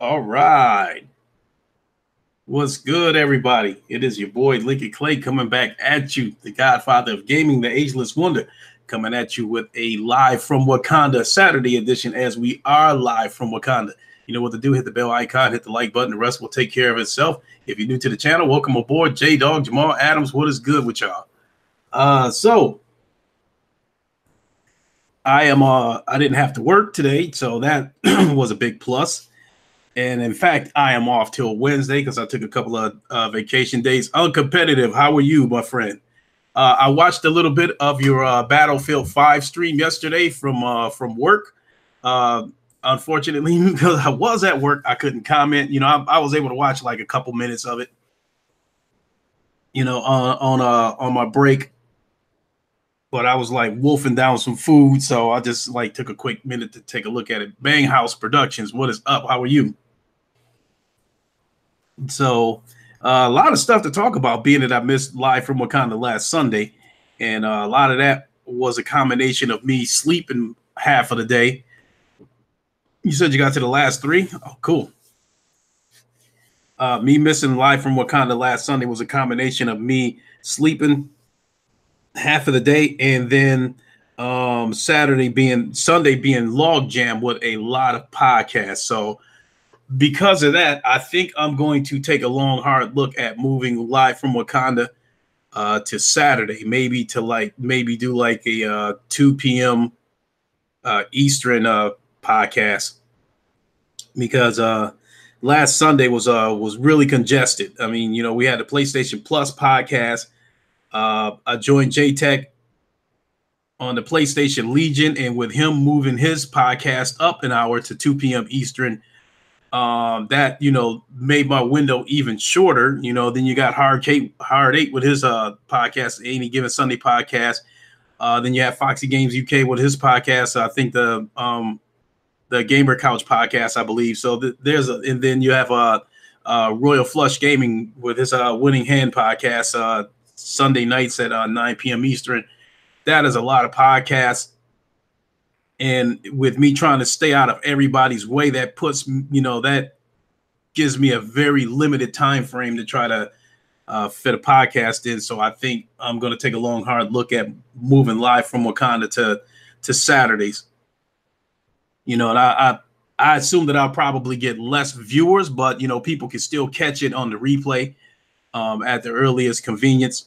All right. What's good, everybody? It is your boy Lincoln Clay coming back at you, the godfather of gaming, the ageless wonder, coming at you with a live from Wakanda Saturday edition as we are live from Wakanda. You know what to do. Hit the bell icon, hit the like button. The rest will take care of itself. If you're new to the channel, welcome aboard. J-Dog, Jamal Adams, what is good with y'all? So I didn't have to work today, so that was a big plus. And in fact, I am off till Wednesday because I took a couple of vacation days. Uncompetitive, how are you, my friend? I watched a little bit of your Battlefield 5 stream yesterday from work. Uh, Unfortunately, because I was at work, I couldn't comment. I was able to watch like a couple minutes of it. On my break, but I was like wolfing down some food, so I just like took a quick minute to take a look at it. Bang House Productions, what is up? How are you? So a lot of stuff to talk about, being that I missed live from Wakanda last Sunday, and a lot of that was a combination of me sleeping half of the day. You said you got to the last three? Oh, cool. Me missing live from Wakanda last Sunday was a combination of me sleeping half of the day and then Sunday being log jam with a lot of podcasts. So because of that, I think I'm going to take a long, hard look at moving live from Wakanda to Saturday, maybe do like a 2 p.m. Eastern podcast, because last Sunday was really congested. I mean, we had the PlayStation Plus podcast. I joined JTech on the PlayStation Legion, and with him moving his podcast up an hour to 2 p.m. Eastern, that made my window even shorter. Then you got Hard Eight with his podcast, Any Given Sunday podcast. Then you have Foxy Games UK with his podcast. I think the Gamer Couch podcast, I believe. So and then you have Royal Flush Gaming with his Winning Hand podcast Sunday nights at 9 p.m. Eastern. That is a lot of podcasts. And with me trying to stay out of everybody's way, that gives me a very limited time frame to try to fit a podcast in. So I think I'm going to take a long, hard look at moving live from Wakanda to Saturdays. And I assume that I'll probably get less viewers, but people can still catch it on the replay at the earliest convenience.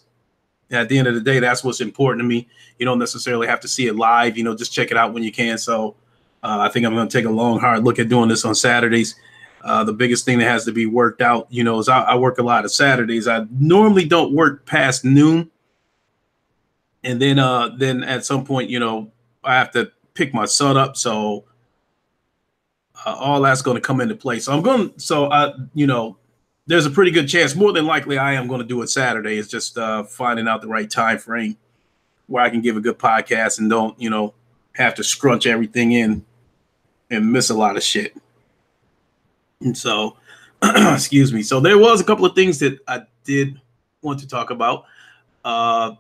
At the end of the day, that's what's important to me. You don't necessarily have to see it live, just check it out when you can. So I think I'm going to take a long, hard look at doing this on Saturdays. The biggest thing that has to be worked out, is I work a lot of Saturdays. I normally don't work past noon. And then at some point, I have to pick my son up. So all that's going to come into play. So there's a pretty good chance, more than likely, I am going to do it Saturday. It's just finding out the right time frame where I can give a good podcast and don't, have to scrunch everything in and miss a lot of shit. And so, excuse me. So there was a couple of things that I did want to talk about. I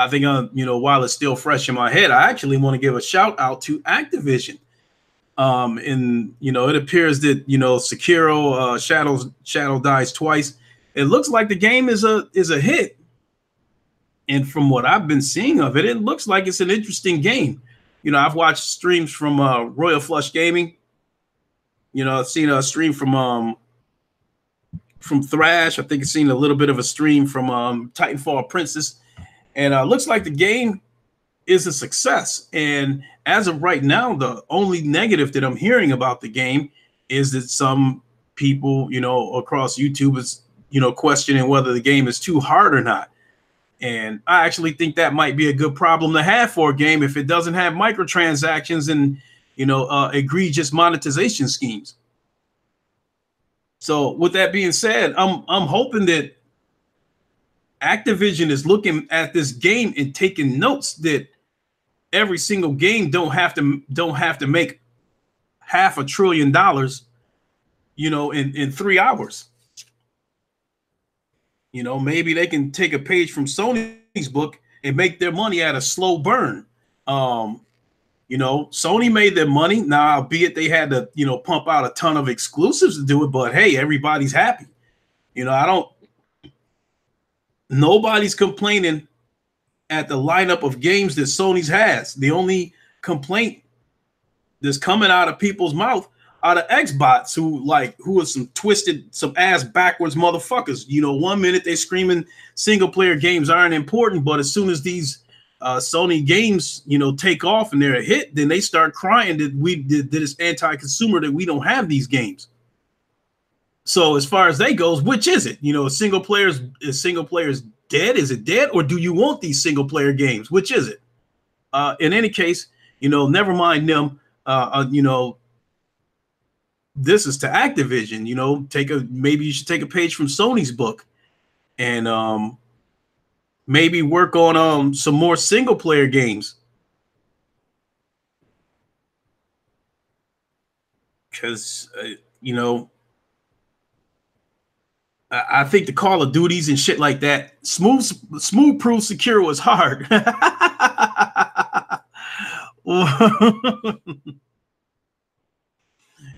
think, while it's still fresh in my head, I actually want to give a shout out to Activision. And it appears that Sekiro Shadow Dies Twice. It looks like the game is a hit, and from what I've been seeing of it, it looks like it's an interesting game. I've watched streams from Royal Flush Gaming. I've seen a stream from Thrash. I think I've seen a little bit of a stream from Titanfall Princess, and looks like the game is a success. And as of right now, the only negative that I'm hearing about the game is that some people, across YouTube is, questioning whether the game is too hard or not. And I actually think that might be a good problem to have for a game if it doesn't have microtransactions and, egregious monetization schemes. So with that being said, I'm hoping that Activision is looking at this game and taking notes that every single game don't have to make $500 billion, in 3 hours. Maybe they can take a page from Sony's book and make their money at a slow burn. You know, Sony made their money. Now, albeit they had to, you know, pump out a ton of exclusives to do it, but hey, everybody's happy. You know, nobody's complaining at the lineup of games that Sony's has. The only complaint that's coming out of people's mouth are the Xbots who are some twisted, some ass backwards motherfuckers. You know, one minute they screaming single player games aren't important, but as soon as these Sony games, you know, take off and they're a hit, then they start crying that that it's anti-consumer, that we don't have these games. So as far as they goes, which is it? You know, is single players dead? Is it dead, or do you want these single player games? Which is it? In any case, you know, never mind them. You know, this is to Activision. You know, maybe you should take a page from Sony's book, and maybe work on some more single player games. Because you know, I think the Call of Duties and shit like that, smooth proof secure was hard.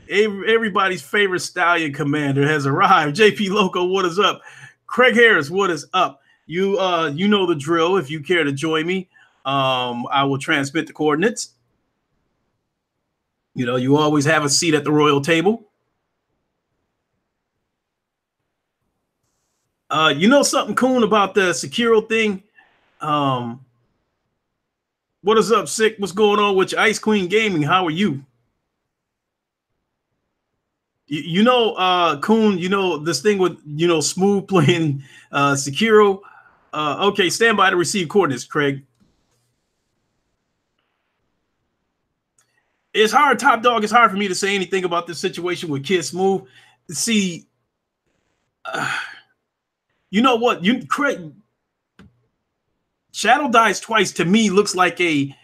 Everybody's favorite stallion commander has arrived. JP Loco, what is up? Craig Harris, what is up? You know the drill. If you care to join me, I will transmit the coordinates. You know, you always have a seat at the royal table. You know something cool about the Sekiro thing? What is up, Sick? What's going on with your Ice Queen Gaming? How are you? You know, Kuhn, you know, this thing with, you know, Smooth playing Sekiro. Okay, stand by to receive coordinates, Craig. It's hard, Top Dog. It's hard for me to say anything about this situation with Kid Smooth. See, you know what? Craig, Shadow Dies Twice to me looks like a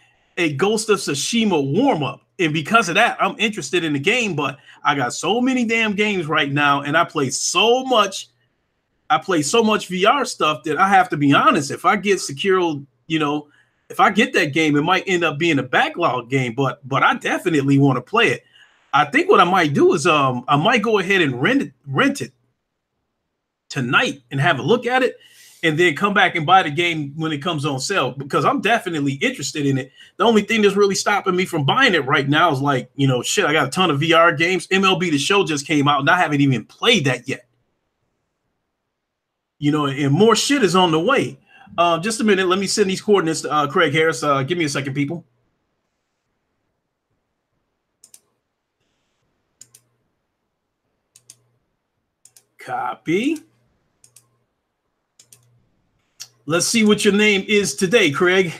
Ghost of Tsushima warm-up. And because of that, I'm interested in the game, but I got so many damn games right now, and I play so much VR stuff that I have to be honest. If I get Sekiro, you know, if I get that game, it might end up being a backlog game, but I definitely want to play it. I think what I might do is I might go ahead and rent it tonight and have a look at it, and then come back and buy the game when it comes on sale, because I'm definitely interested in it. The only thing that's really stopping me from buying it right now is, like, you know, shit, I got a ton of VR games. MLB The Show just came out, and I haven't even played that yet. You know, and more shit is on the way. Just a minute. Let me send these coordinates to Craig Harris. Give me a second, people. Copy. Let's see what your name is today, Craig.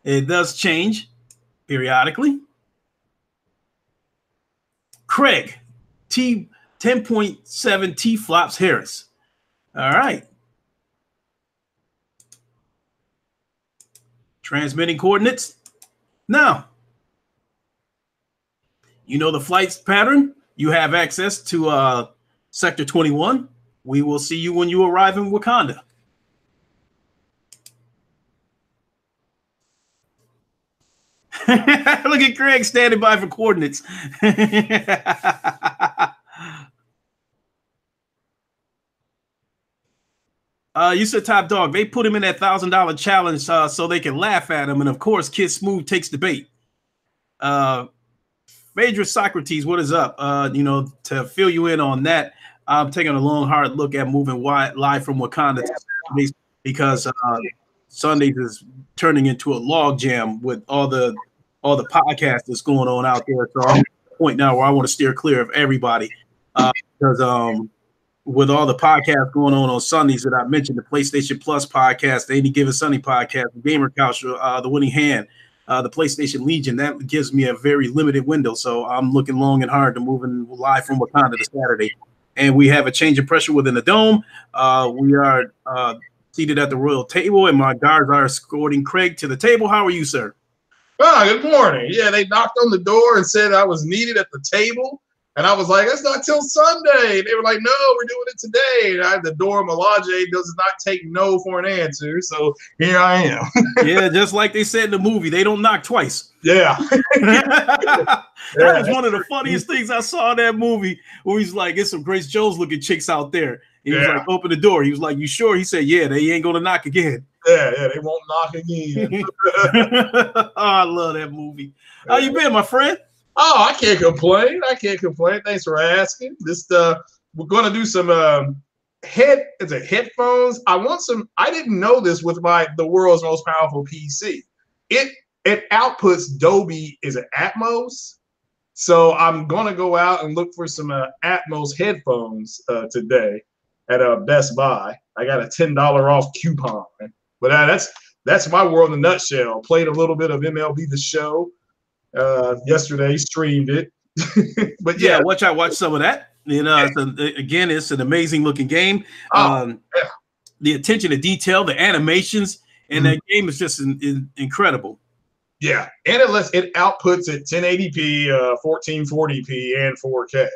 It does change periodically. Craig, T 10.7 T Flops Harris. All right. Transmitting coordinates. Now, you know the flights pattern. You have access to Sector 21. We will see you when you arrive in Wakanda. Look at Craig standing by for coordinates. You said Top Dog. They put him in that $1,000 challenge so they can laugh at him, and of course, Kid Smooth takes the bait. Phaedra Socrates, what is up? You know, to fill you in on that, I'm taking a long, hard look at moving live from Wakanda to Saturdays, because Sundays is turning into a log jam with all the podcasts that's going on out there. So I'm at the point now where I want to steer clear of everybody, because with all the podcasts going on Sundays that I mentioned, the PlayStation Plus podcast, the Any Given Sunday podcast, the Gamer Couch, the Winning Hand, the PlayStation Legion, that gives me a very limited window. So I'm looking long and hard to moving live from Wakanda to Saturday. And we have a change of pressure within the dome. We are seated at the royal table, and my guards are escorting Craig to the table. How are you, sir? Good morning. Yeah, they knocked on the door and said I was needed at the table. And I was like, that's not till Sunday. They were like, no, we're doing it today. And I had to door Malaje does not take no for an answer. So here I am. Yeah, just like they said in the movie, they don't knock twice. Yeah. That was one of the funniest things I saw in that movie, where he's like, "It's some Grace Jones looking chicks out there." He was like, "Open the door." He was like, "You sure?" He said, "Yeah, they ain't gonna knock again." Yeah, they won't knock again. Oh, I love that movie. How you been, my friend? Oh, I can't complain. Thanks for asking. We're gonna do some headphones. I didn't know this with the world's most powerful PC. It outputs Dolby is an Atmos. So I'm gonna go out and look for some Atmos headphones today at Best Buy. I got a $10 off coupon. But that's my world in a nutshell. Played a little bit of MLB The Show yesterday, streamed it. But yeah, I watched some of that. You know, it's an amazing looking game. The attention to detail, the animations, and that game is just incredible. Yeah, and it outputs at 1080p, 1440p, and 4K.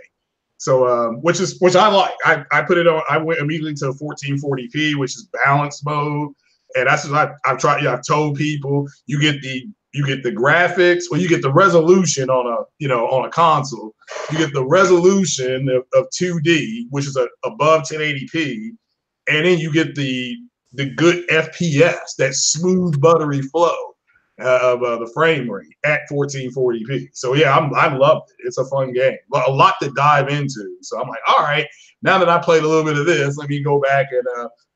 So, which I like. I put it on. I went immediately to 1440p, which is balanced mode, and that's what I've tried. Yeah, I've told people you get the graphics, or you get the resolution on a console. You get the resolution of 2D, which is above 1080p, and then you get the good FPS, that smooth, buttery flow of the frame rate at 1440p. So yeah, I loved it. It's a fun game, but a lot to dive into. So I'm like, all right, now that I played a little bit of this, let me go back and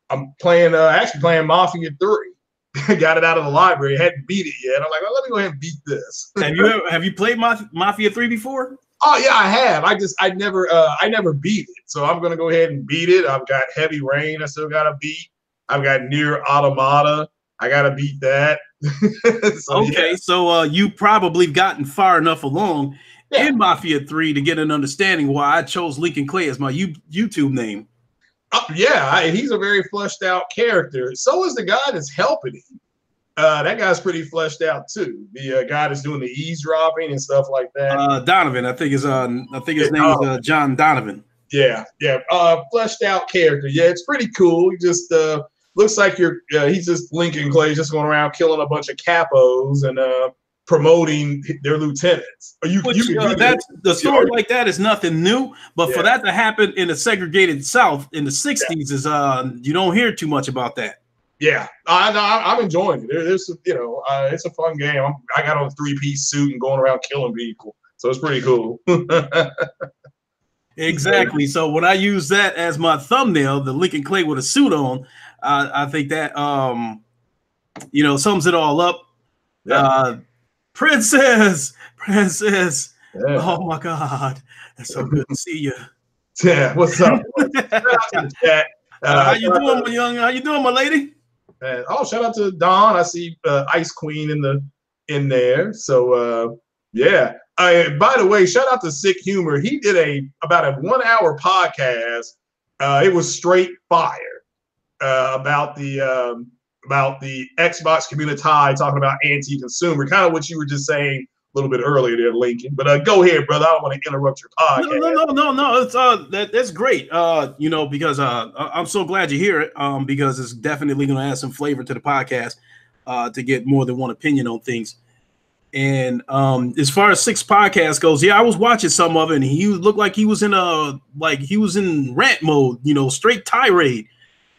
I'm playing actually playing Mafia 3. Got it out of the library, hadn't beat it yet. I'm like, well, let me go ahead and beat this. Have you played Mafia 3 before? Oh yeah, I have. I never beat it. So I'm gonna go ahead and beat it. I've got Heavy Rain I still gotta beat. I've got Nier Automata. I gotta beat that. So you probably gotten far enough along in Mafia 3 to get an understanding why I chose Lincoln Clay as my YouTube name. He's a very fleshed out character. So is the guy that's helping him. That guy's pretty fleshed out too. The guy that's doing the eavesdropping and stuff like that. Donovan, I think his name is John Donovan. Yeah. Fleshed out character. Yeah, it's pretty cool. He just looks like he's just Lincoln Clay, just going around killing a bunch of capos and promoting their lieutenants. The story like that is nothing new, but for that to happen in a segregated South in the 60s is you don't hear too much about that. Yeah, I'm enjoying it. There's it's a fun game. I got on a 3-piece suit and going around killing people, so it's pretty cool. Exactly. So when I use that as my thumbnail, the Lincoln Clay with a suit on, I think that sums it all up. Yeah. Princess. Yeah. Oh my God, that's so good to see you. Yeah, what's up? Shout out to the chat. How you doing, my young? How you doing, my lady? Shout out to Dawn. I see Ice Queen in there. So yeah. By the way, shout out to Sick Humor. He did about a 1-hour podcast. It was straight fire about the Xbox community, talking about anti-consumer, kind of what you were just saying a little bit earlier there, Lincoln. But go ahead, brother. I don't want to interrupt your podcast. No. It's that's great. Because I'm so glad you hear it. Because it's definitely going to add some flavor to the podcast to get more than one opinion on things. And as far as Six Podcast goes, I was watching some of it, and he looked like he was in rant mode, straight tirade.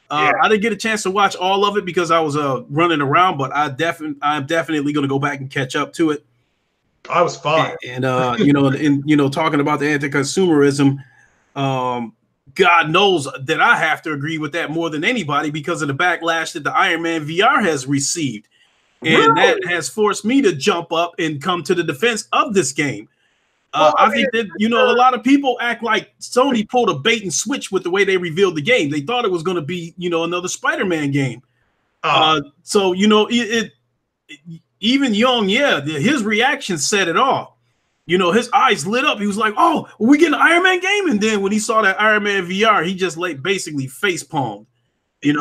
I didn't get a chance to watch all of it because I was running around, but I'm definitely going to go back and catch up to it. I was fine. And talking about the anti-consumerism, God knows that I have to agree with that more than anybody because of the backlash that the Iron Man VR has received. And that has forced me to jump up and come to the defense of this game. I think that, a lot of people act like Sony pulled a bait and switch with the way they revealed the game. They thought it was going to be, another Spider-Man game. Even Young, his reaction said it all. His eyes lit up. He was like, "Oh, are we getting an Iron Man game?" And then when he saw that Iron Man VR, he just basically face palmed. I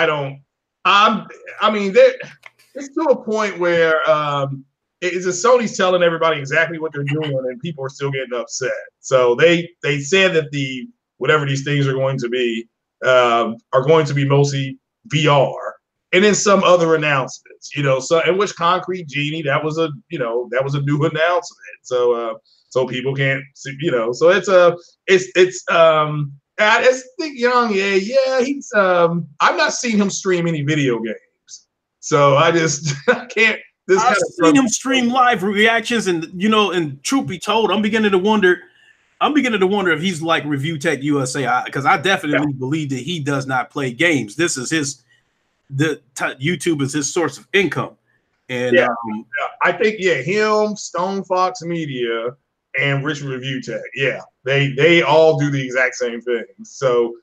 don't. I mean, it's to a point where it's just Sony's telling everybody exactly what they're doing, and people are still getting upset. So they said that whatever these things are going to be mostly VR, and then some other announcements. So in which Concrete Genie, that was a new announcement. So people can't see. So I just think Young, he's I've not seen him stream any video games, so I can't. I've seen him stream live reactions, and and truth be told, I'm beginning to wonder if he's like Review Tech USA, because I definitely believe that he does not play games. This is YouTube is his source of income, and I think him, Stone Fox Media, and Rich Review Tech, they all do the exact same thing. So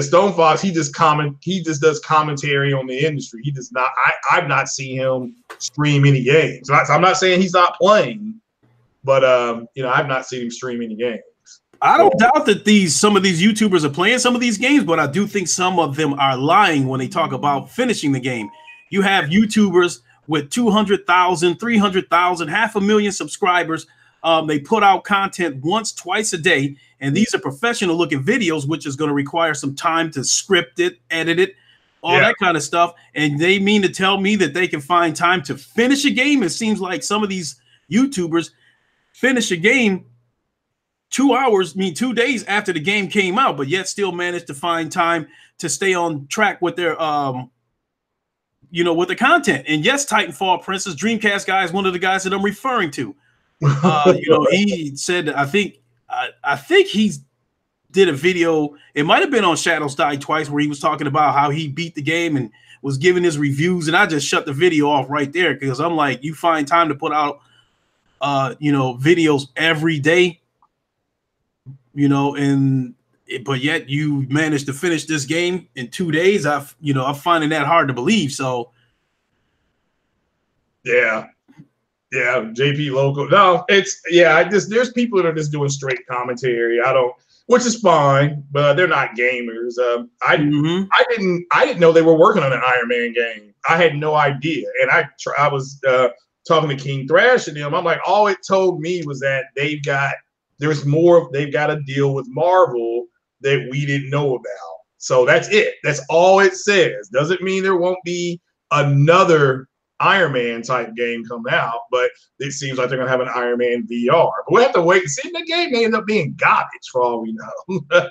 Stone Fox, he just does commentary on the industry. He does not. I've not seen him stream any games. So I'm not saying he's not playing, but I've not seen him stream any games. I don't doubt that some of these YouTubers are playing some of these games, but I do think some of them are lying when they talk about finishing the game. You have YouTubers with 200,000, 300,000, 500,000 subscribers. They put out content once, twice a day, and these are professional looking videos, which is going to require some time to script it, edit it, all that kind of stuff. And they mean to tell me that they can find time to finish a game. It seems like some of these YouTubers finish a game 2 days after the game came out, but yet still manage to find time to stay on track with their with the content. And yes, Titanfall Princess Dreamcast guy is one of the guys that I'm referring to. He said, I think he did a video. It might have been on Shadows Die Twice, where he was talking about how he beat the game and was giving his reviews. And I just shut the video off right there, because I'm like, you find time to put out, videos every day, but yet you managed to finish this game in 2 days. I'm finding that hard to believe. So, yeah. JP Local. No, there's people that are just doing straight commentary. Which is fine, but they're not gamers. I didn't know they were working on an Iron Man game. I had no idea, and I was talking to King Thrash and them. I'm like, all it told me was that they've got a deal with Marvel that we didn't know about. So that's it. That's all it says. Doesn't mean there won't be another Iron Man type game come out, but it seems like they're gonna have an Iron Man VR. But we'll have to wait and see. The game may end up being garbage for all we know.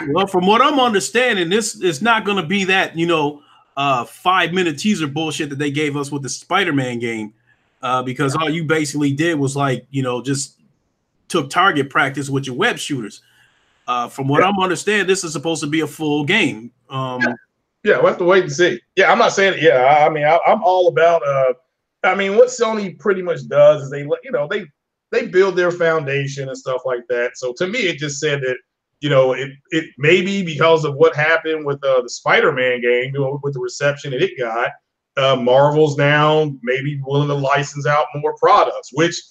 Well, from what I'm understanding, this is not gonna be that 5-minute teaser bullshit that they gave us with the Spider-Man game, because all you basically did was just took target practice with your web shooters. From what I'm understanding, this is supposed to be a full game. We'll have to wait and see. Yeah, I'm not saying it. Yeah, I mean, I'm all about. What Sony pretty much does is they build their foundation and stuff like that. So to me, it just said that it may be because of what happened with the Spider-Man game, with the reception that it got. Marvel's now maybe willing to license out more products, which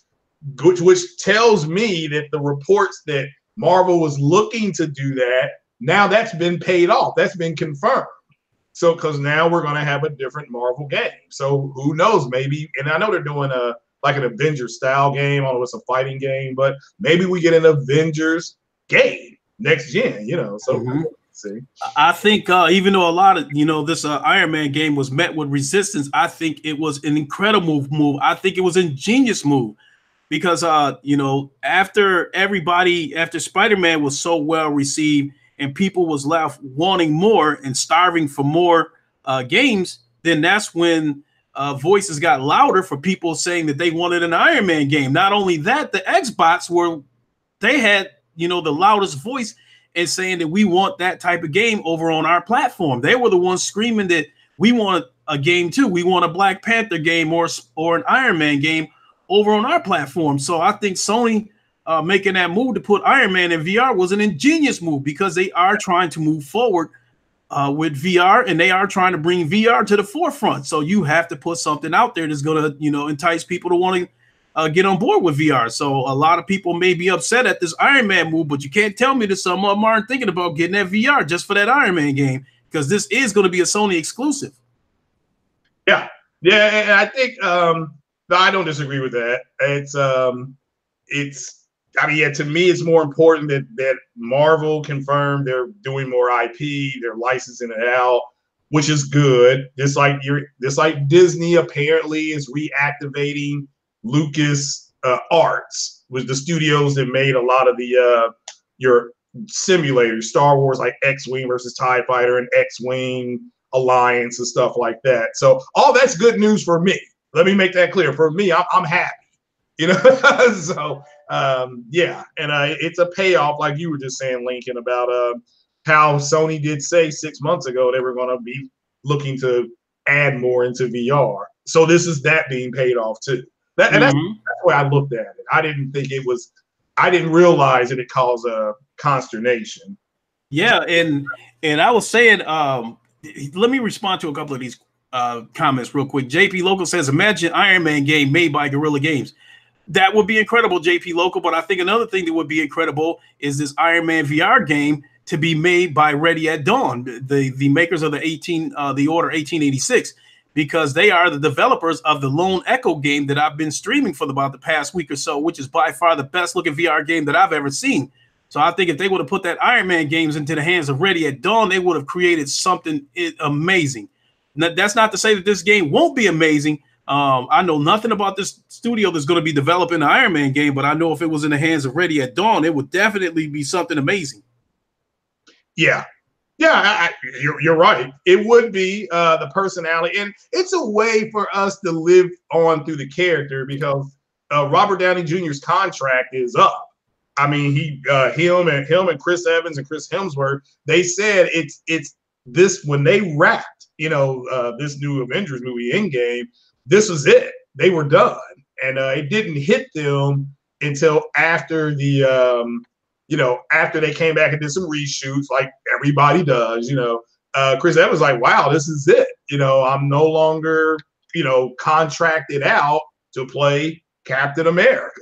tells me that the reports that Marvel was looking to do that, now that's been paid off. That's been confirmed. So, because now we're going to have a different Marvel game. So who knows? Maybe, and I know they're doing an Avengers style game. I don't know, it's a fighting game, but maybe we get an Avengers game next gen. So see. I think even though a lot of this Iron Man game was met with resistance, I think it was an incredible move. I think it was an ingenious move, because after Spider-Man was so well received, and people was left wanting more and starving for more games, then that's when voices got louder for people saying that they wanted an Iron Man game. Not only that, the Xbox they had the loudest voice and saying that we want that type of game over on our platform. They were the ones screaming that we want a game too. We want a Black Panther game or an Iron Man game over on our platform. So I think Sony making that move to put Iron Man in VR was an ingenious move, because they are trying to move forward with VR, and they are trying to bring VR to the forefront. So you have to put something out there that's going to, entice people to want to get on board with VR. So a lot of people may be upset at this Iron Man move, but you can't tell me that some of them aren't thinking about getting that VR just for that Iron Man game, because this is going to be a Sony exclusive. Yeah, and I think No, I don't disagree with that. It's. I mean, yeah. To me, it's more important that Marvel confirmed they're doing more IP. They're licensing it out, which is good. Just like Disney apparently is reactivating Lucas Arts, with the studios that made a lot of the your simulators, Star Wars, like X-Wing versus TIE Fighter and X-Wing Alliance and stuff like that. So all that's good news for me. Let me make that clear. For me, I'm happy, you know. So yeah, and it's a payoff, like you were just saying, Lincoln, about how Sony did say 6 months ago they were going to be looking to add more into VR. So this is that being paid off too. That's the way I looked at it. I didn't think it was. I didn't realize that it caused a consternation. Yeah, and I was saying, let me respond to a couple of these comments real quick. JP Local says, imagine Iron Man game made by Guerrilla Games. That would be incredible, JP Local. But I think another thing that would be incredible is this Iron Man VR game to be made by Ready at Dawn, the makers of the Order 1886, because they are the developers of the Lone Echo game that I've been streaming for about the past week or so, which is by far the best looking VR game that I've ever seen. So I think if they would have put that Iron Man games into the hands of Ready at Dawn, they would have created something amazing. Now, that's not to say that this game won't be amazing. I know nothing about this studio that's going to be developing the Iron Man game, but I know if it was in the hands of Ready at Dawn, it would definitely be something amazing. Yeah. Yeah, you're right. It would be the personality, and it's a way for us to live on through the character, because Robert Downey Jr.'s contract is up. I mean, him and Chris Evans and Chris Hemsworth, they said it's this when they wrapped, this new Avengers movie Endgame, this was it. They were done, and it didn't hit them until after after they came back and did some reshoots, like everybody does. Chris Evans was like, wow, this is it. I'm no longer contracted out to play Captain America.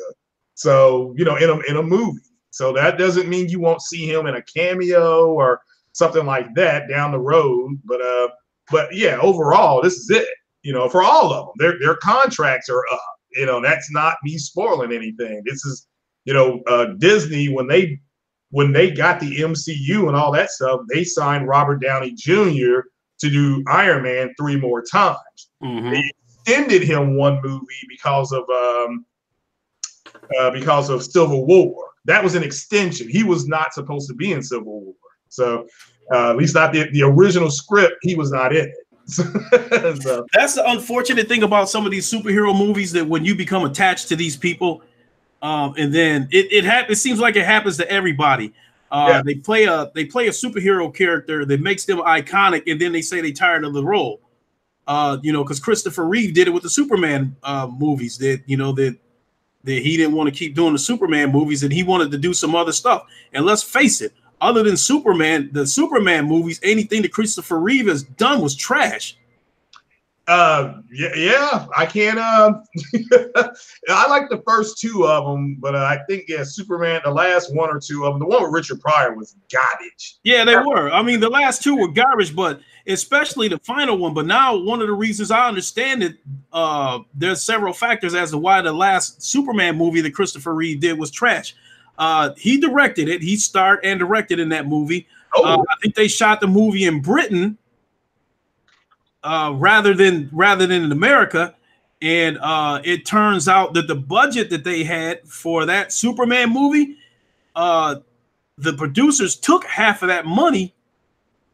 So, in a movie. So that doesn't mean you won't see him in a cameo or something like that down the road. But yeah, overall, this is it. For all of them, their contracts are up. That's not me spoiling anything. This is, Disney, when they got the MCU and all that stuff, they signed Robert Downey Jr. to do Iron Man 3 more times. Mm-hmm. They extended him one movie because of Civil War. That was an extension. He was not supposed to be in Civil War. So at least not the original script, he was not in it. So, that's the unfortunate thing about some of these superhero movies, that when you become attached to these people, and then it seems like it happens to everybody. They play a superhero character that makes them iconic, and then they say they're tired of the role. Because Christopher Reeve did it with the Superman movies. That he didn't want to keep doing the Superman movies, and he wanted to do some other stuff. And let's face it, other than Superman, the Superman movies, anything that Christopher Reeve has done was trash. Yeah, I can't. I like the first two of them, but I think Superman, the last one or two of them, the one with Richard Pryor was garbage. Yeah, they were. I mean, the last two were garbage, but especially the final one. But now, one of the reasons I understand it, there's several factors as to why the last Superman movie that Christopher Reeve did was trash. He directed it. He starred and directed in that movie. I think they shot the movie in Britain. Rather than in America, and it turns out that the budget that they had for that Superman movie, the producers took half of that money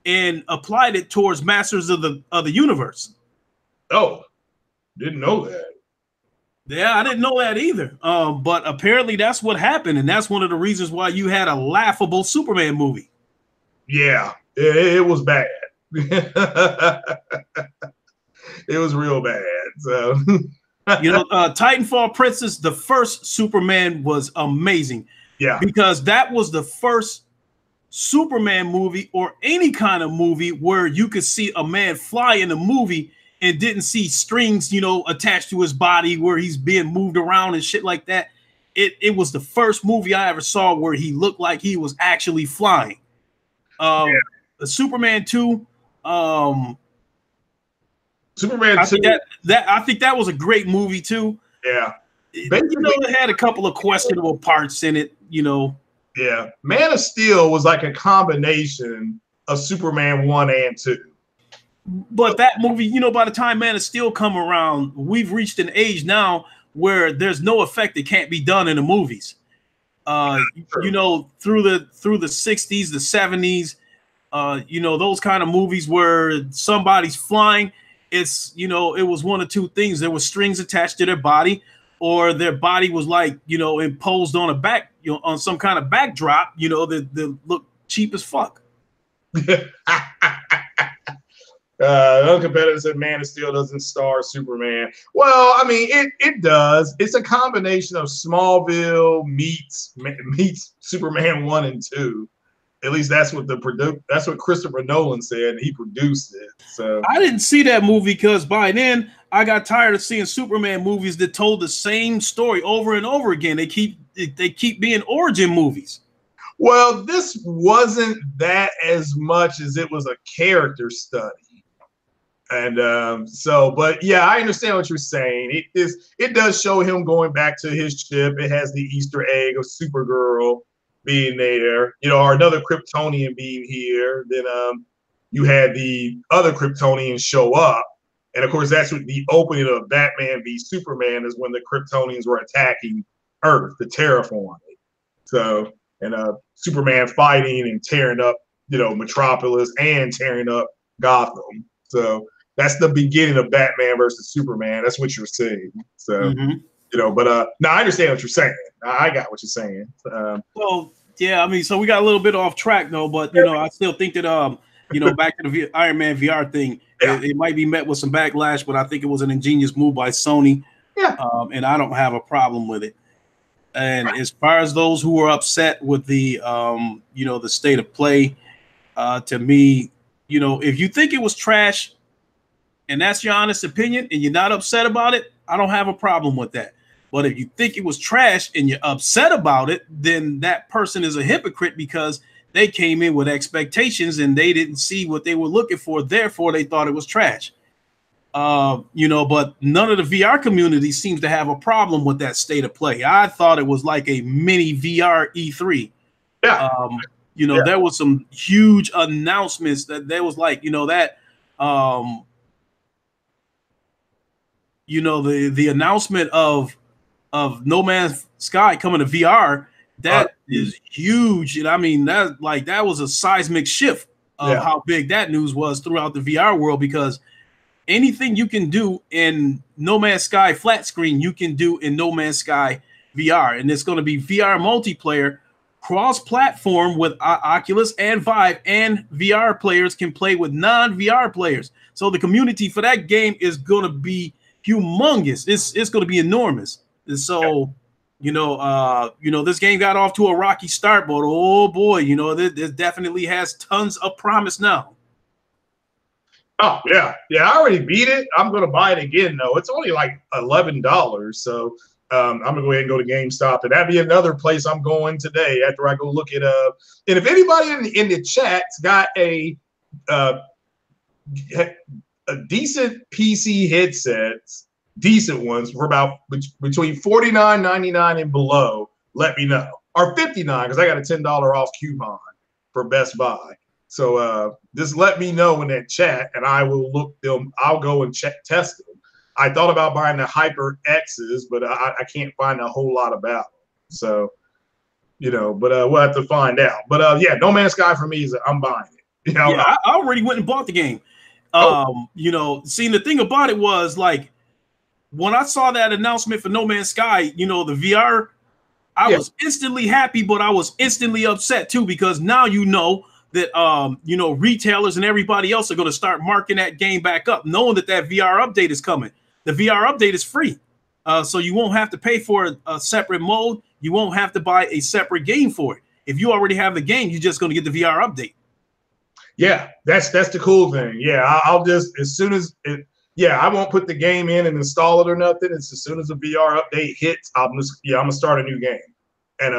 and applied it towards Masters of the Universe. Oh, didn't know that. Yeah, I didn't know that either. But apparently that's what happened, and that's one of the reasons why you had a laughable Superman movie. Yeah, it was bad. It was real bad. So Titanfall Princess, the first Superman was amazing. Yeah, because that was the first Superman movie or any kind of movie where you could see a man fly in a movie and didn't see strings, attached to his body where he's being moved around and shit like that. It was the first movie I ever saw where he looked like he was actually flying. The Superman 2. Superman 2. I think that was a great movie too. Yeah. It had a couple of questionable parts in it, Yeah. Man of Steel was like a combination of Superman 1 and 2. But that movie, by the time Man of Steel come around, we've reached an age now where there's no effect that can't be done in the movies. Through the 60s, the 70s, those kind of movies where somebody's flying, it's, it was one of two things. There were strings attached to their body, or their body was like, imposed on on some kind of backdrop, that looked cheap as fuck. Other competitors said Man of Steel doesn't star Superman. Well, I mean, it does. It's a combination of Smallville meets Superman 1 and 2. At least that's what that's what Christopher Nolan said. He produced it. So I didn't see that movie because by then I got tired of seeing Superman movies that told the same story over and over again. They keep being origin movies. Well, this wasn't that as much as it was a character study. And but yeah, I understand what you're saying. It does show him going back to his ship. It has the Easter egg of Supergirl being there, or another Kryptonian being here. Then you had the other Kryptonians show up. And of course, that's what the opening of Batman v Superman is, when the Kryptonians were attacking Earth to terraform it. So, and Superman fighting and tearing up, Metropolis and tearing up Gotham. So that's the beginning of Batman versus Superman. That's what you're saying. So, but no, I understand what you're saying. I got what you're saying. Well, yeah, I mean, so we got a little bit off track though, but I still think that back to the Iron Man VR thing, it might be met with some backlash, but I think it was an ingenious move by Sony. Yeah. And I don't have a problem with it. And as far as those who are upset with the the state of play, to me, if you think it was trash and that's your honest opinion and you're not upset about it, I don't have a problem with that. But if you think it was trash and you're upset about it, then that person is a hypocrite because they came in with expectations and they didn't see what they were looking for. Therefore, they thought it was trash. But none of the VR community seems to have a problem with that state of play. I thought it was like a mini VR E3. Yeah. There was some huge announcements that there was like, the announcement of No Man's Sky coming to VR, that is huge. And I mean, that was a seismic shift of how big that news was throughout the VR world, because anything you can do in No Man's Sky flat screen, you can do in No Man's Sky VR. And it's going to be VR multiplayer, cross-platform with Oculus and Vive, and VR players can play with non-VR players. So the community for that game is going to be humongous. It's going to be enormous. And so, this game got off to a rocky start, but oh boy, this definitely has tons of promise now. Oh yeah, I already beat it. I'm gonna buy it again though. It's only like $11, so I'm gonna go ahead and go to GameStop, and that'd be another place I'm going today after I go look it up. And if anybody in the chat's got a decent PC headsets, decent ones for about between $49.99 and below, let me know. Or $59, because I got a $10 off coupon for Best Buy. So just let me know in that chat, and I will look them. I'll go and test them. I thought about buying the Hyper X's, but I can't find a whole lot about them. So, but we'll have to find out. But yeah, No Man's Sky for me I'm buying it. I already went and bought the game. Seeing the thing about it was like, when I saw that announcement for No Man's Sky, the VR, I was instantly happy, but I was instantly upset too, because now that retailers and everybody else are going to start marking that game back up, knowing that VR update is coming. The VR update is free, so you won't have to pay for a separate mode. You won't have to buy a separate game for it. If you already have the game, you're just going to get the VR update. Yeah, that's the cool thing. Yeah, I'll just, as soon as it. Yeah, I won't put the game in and install it or nothing. It's as soon as the VR update hits, I'm gonna start a new game. And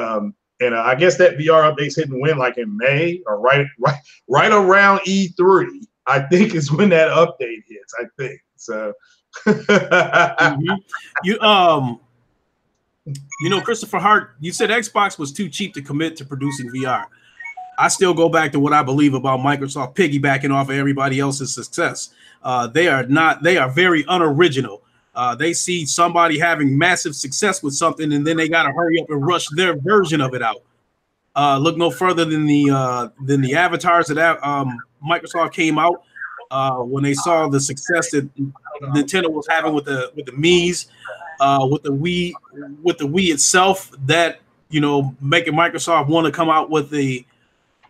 I guess that VR update's hitting when, like in May or right around E3, I think is when that update hits. I think so. Mm-hmm. Christopher Hart, you said Xbox was too cheap to commit to producing VR. I still go back to what I believe about Microsoft piggybacking off of everybody else's success. They are very unoriginal. They see somebody having massive success with something, and then they got to hurry up and rush their version of it out. Look no further than the avatars that Microsoft came out when they saw the success that Nintendo was having with the Mii's, with the Wii itself. That making Microsoft want to come out with the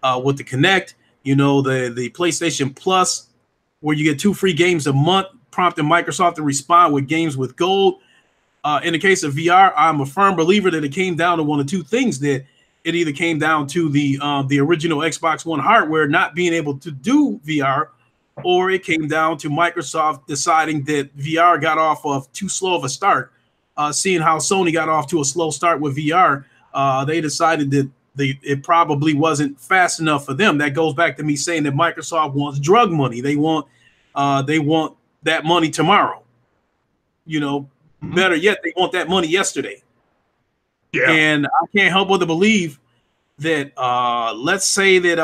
Kinect. The PlayStation Plus, where you get 2 free games a month, prompting Microsoft to respond with games with gold. In the case of VR, I'm a firm believer that it came down to one of two things. That it either came down to the original Xbox One hardware not being able to do VR, or it came down to Microsoft deciding that VR got off of too slow of a start. Seeing how Sony got off to a slow start with VR, they decided that it probably wasn't fast enough for them. That goes back to me saying that Microsoft wants drug money. They want that money tomorrow. Better yet, they want that money yesterday. Yeah. And I can't help but to believe that let's say that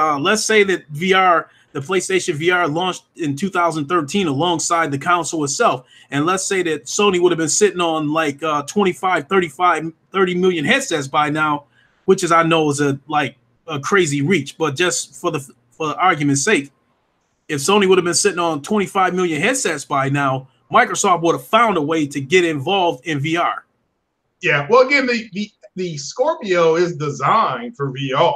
VR, the PlayStation VR, launched in 2013 alongside the console itself, and let's say that Sony would have been sitting on like 25, 35, 30 million headsets by now, which is, I know, is a crazy reach, but just for argument's sake, if Sony would have been sitting on 25 million headsets by now, Microsoft would have found a way to get involved in VR. Yeah, well, again, the Scorpio is designed for VR.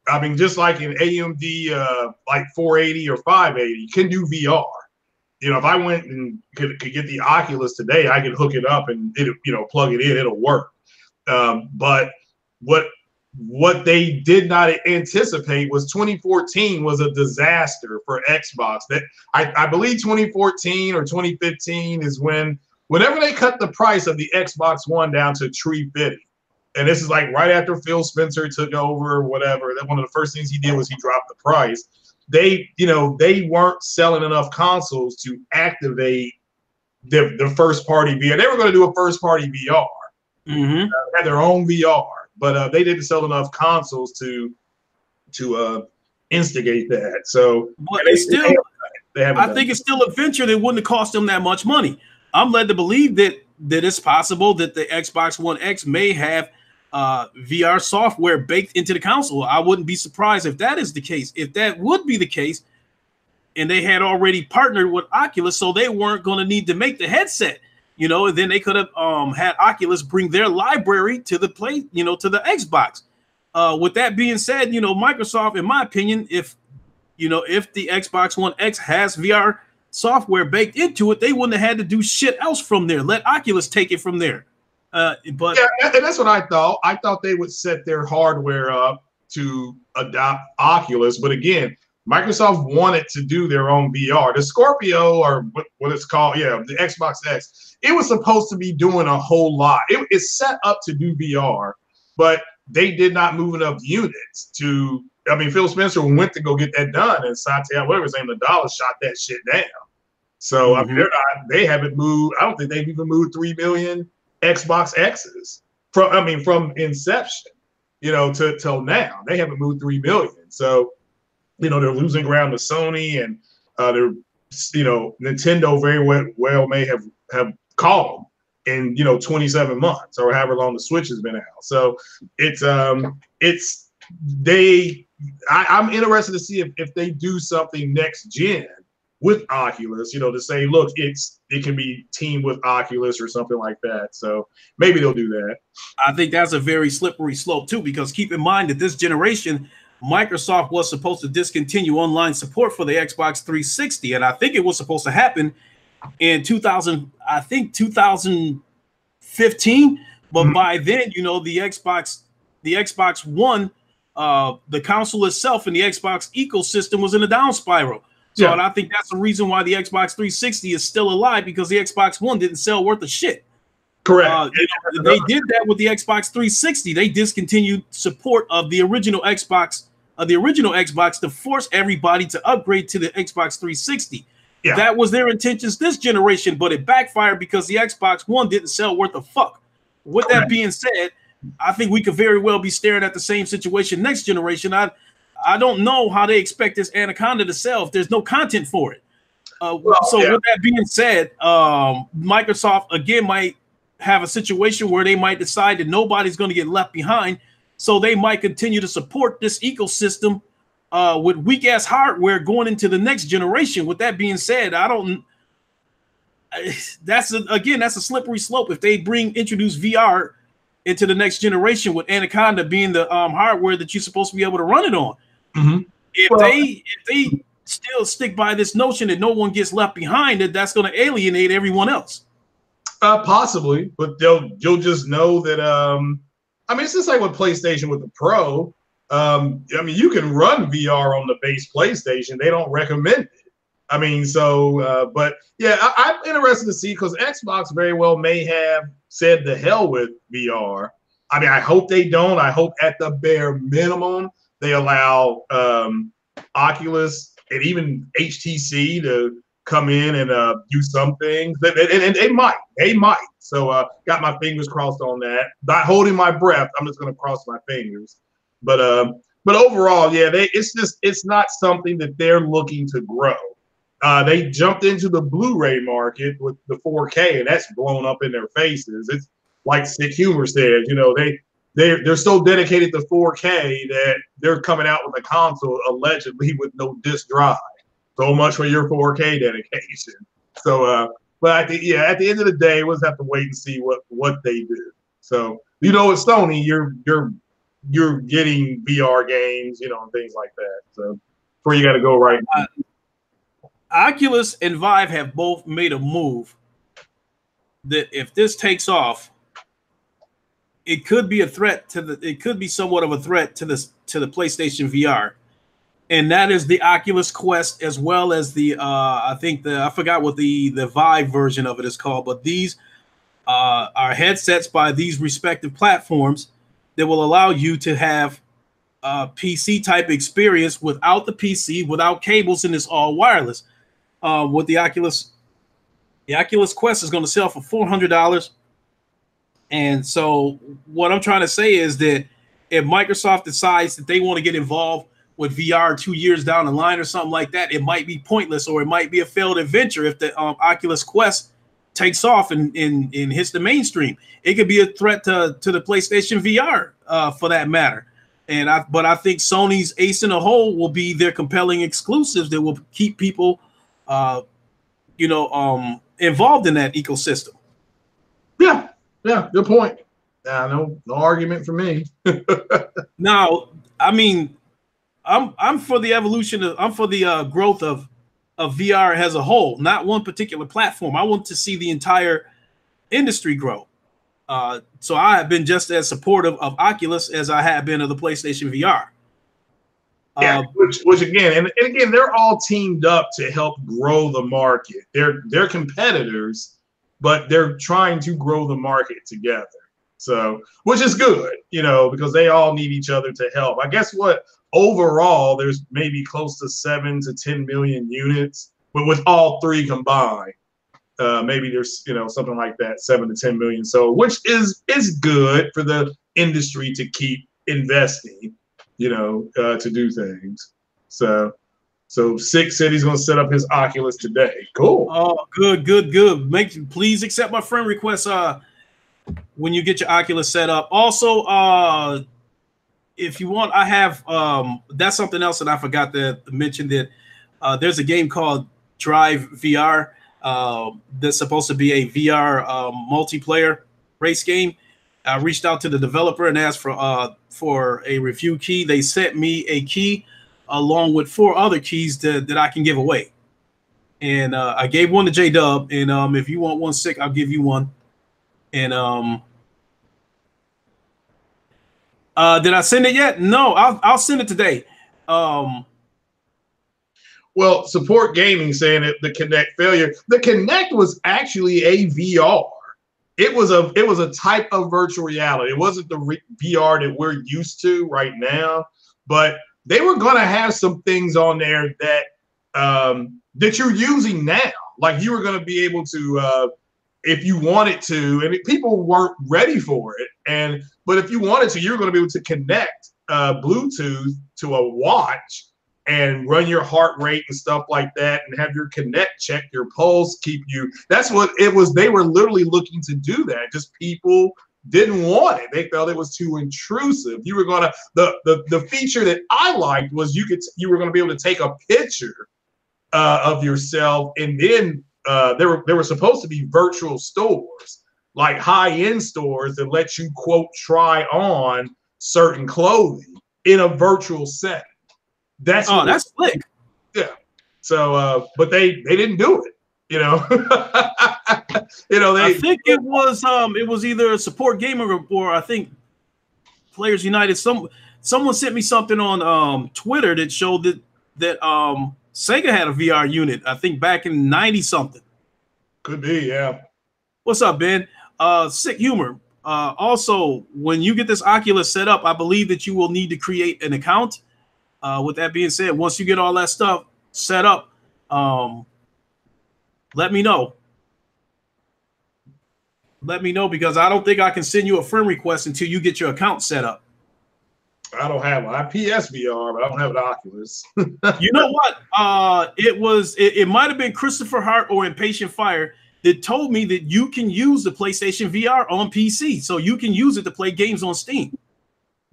I mean, just like an AMD like 480 or 580 can do VR. If I went and could get the Oculus today, I could hook it up and plug it in, it'll work. But what they did not anticipate was 2014 was a disaster for Xbox. That I believe 2014 or 2015 is whenever they cut the price of the Xbox One down to $350. And this is like right after Phil Spencer took over or whatever. That one of the first things he did was he dropped the price. They weren't selling enough consoles to activate the first party VR. They were going to do a first party VR. Mm-hmm. Had their own VR, but they didn't sell enough consoles to instigate that. So, but I think it's still a venture that wouldn't have cost them that much money. I'm led to believe that it's possible that the Xbox One X may have VR software baked into the console. I wouldn't be surprised if that is the case. If that would be the case, and they had already partnered with Oculus, so they weren't going to need to make the headset, and then they could have had Oculus bring their library to the to the Xbox. With that being said, Microsoft, in my opinion, if the Xbox One X has VR software baked into it, they wouldn't have had to do shit else from there. Let Oculus take it from there. But yeah, and that's what I thought. I thought they would set their hardware up to adopt Oculus, but again, Microsoft wanted to do their own VR. The Scorpio, or what it's called, the Xbox X, it was supposed to be doing a whole lot. It's set up to do VR, but they did not move enough units to. I mean, Phil Spencer went to go get that done, and Satya, whatever his name, the dollar shot that shit down. So I mean, they haven't moved. I don't think they've even moved 3 million Xbox X's from inception, till now. They haven't moved 3 million. So, they're losing ground to Sony, and Nintendo very well may have called in 27 months or however long the Switch has been out. So I'm interested to see if they do something next gen with Oculus, to say, look, it can be teamed with Oculus or something like that. So maybe they'll do that. I think that's a very slippery slope too, because keep in mind that this generation, Microsoft was supposed to discontinue online support for the Xbox 360, and I think it was supposed to happen in 2015. But by then, the Xbox One, the console itself and the Xbox ecosystem was in a down spiral. So, and I think that's the reason why the Xbox 360 is still alive, because the Xbox One didn't sell worth a shit. Correct. They did that with the Xbox 360. They discontinued support of the original Xbox, to force everybody to upgrade to the Xbox 360. Yeah. That was their intentions this generation, but it backfired because the Xbox One didn't sell worth a fuck. With that being said, I think we could very well be staring at the same situation next generation. I don't know how they expect this Anaconda to sell if there's no content for it. With that being said, Microsoft again might have a situation where they might decide that nobody's going to get left behind, so they might continue to support this ecosystem with weak ass hardware going into the next generation. With that being said, that's a slippery slope. If they introduce VR into the next generation with Anaconda being the hardware that you're supposed to be able to run it on, if they still stick by this notion that no one gets left behind, that's going to alienate everyone else. Possibly, but you'll just know that. I mean, it's just like with PlayStation with the Pro. I mean, you can run VR on the base PlayStation. They don't recommend it. I mean, but yeah, I'm interested to see because Xbox very well may have said the hell with VR. I mean, I hope they don't. I hope at the bare minimum they allow Oculus and even HTC to come in and do some things. And they might. So got my fingers crossed on that. Not holding my breath. I'm just going to cross my fingers. But overall, yeah, it's not something that they're looking to grow. They jumped into the Blu-ray market with the 4K, and that's blown up in their faces. It's like Sick Humor said, you know, they're so dedicated to 4K that they're coming out with a console allegedly with no disc drive. So much for your 4K dedication. So, but at the end of the day, we'll just have to wait and see what they do. So, you know, with Sony, you're getting VR games, you know, and things like that. So, where you got to go right now. Oculus and Vive have both made a move that if this takes off, it could be a threat to it could be somewhat of a threat to the PlayStation VR. And that is the Oculus Quest, as well as the I forgot what the Vive version of it is called, but these are headsets by these respective platforms that will allow you to have a PC type experience without the PC, without cables, and it's all wireless. With the Oculus Quest is going to sell for $400. And so what I'm trying to say is that if Microsoft decides that they want to get involved with VR 2 years down the line or something like that, it might be pointless, or it might be a failed adventure if the Oculus Quest takes off and hits the mainstream. It could be a threat to the PlayStation VR for that matter. But I think Sony's ace in the hole will be their compelling exclusives that will keep people involved in that ecosystem. Yeah, good point. No argument for me. Now, I mean, I'm for the evolution I'm for the growth of VR as a whole, not one particular platform. I want to see the entire industry grow. So I have been just as supportive of Oculus as I have been of the PlayStation VR. Yeah, which again, and again, they're all teamed up to help grow the market. They're competitors, but they're trying to grow the market together. So, which is good, you know, because they all need each other to help. I guess overall, there's maybe close to 7 to 10 million units, but with all three combined, maybe there's, you know, something like that, 7 to 10 million. So, which is good for the industry to keep investing, you know, to do things. So Six said he's going to set up his Oculus today. Cool. Oh, good. Please accept my friend request when you get your Oculus set up. Also, if you want, I have that's something else that I forgot to mention, that there's a game called Drive VR that's supposed to be a VR multiplayer race game. I reached out to the developer and asked for a review key. They sent me a key along with 4 other keys that I can give away. And I gave one to J-Dub, and if you want one, Sick, I'll give you one. And did I send it yet? No, I'll send it today. Well, Support Gaming saying that the Kinect failure. The Kinect was actually a VR. It was a type of virtual reality. It wasn't the VR that we're used to right now, but they were going to have some things on there that that you're using now. Like you were going to be able to, if you wanted to, and people weren't ready for it. But if you wanted to, you're going to be able to connect Bluetooth to a watch and run your heart rate and stuff like that, and have your Connect check your pulse, keep you. That's what it was. They were literally looking to do that. Just people didn't want it. They felt it was too intrusive. You were gonna the feature that I liked was you were gonna be able to take a picture of yourself, and then there were supposed to be virtual stores, like high-end stores that let you quote try on certain clothing in a virtual setting. That's slick. Yeah. So, but they didn't do it. You know. I think it was either a support gamer or I think Players United. Someone sent me something on Twitter that showed that Sega had a VR unit. I think back in 90 something. Could be, yeah. What's up, Ben? Sick humor. Also, when you get this Oculus set up, I believe that you will need to create an account. With that being said, once you get all that stuff set up, let me know. Let me know, because I don't think I can send you a friend request until you get your account set up. I don't have my PSVR, but I don't have an Oculus. You know what? It might have been Christopher Hart or Impatient Fire that told me that you can use the PlayStation VR on PC, so you can use it to play games on Steam.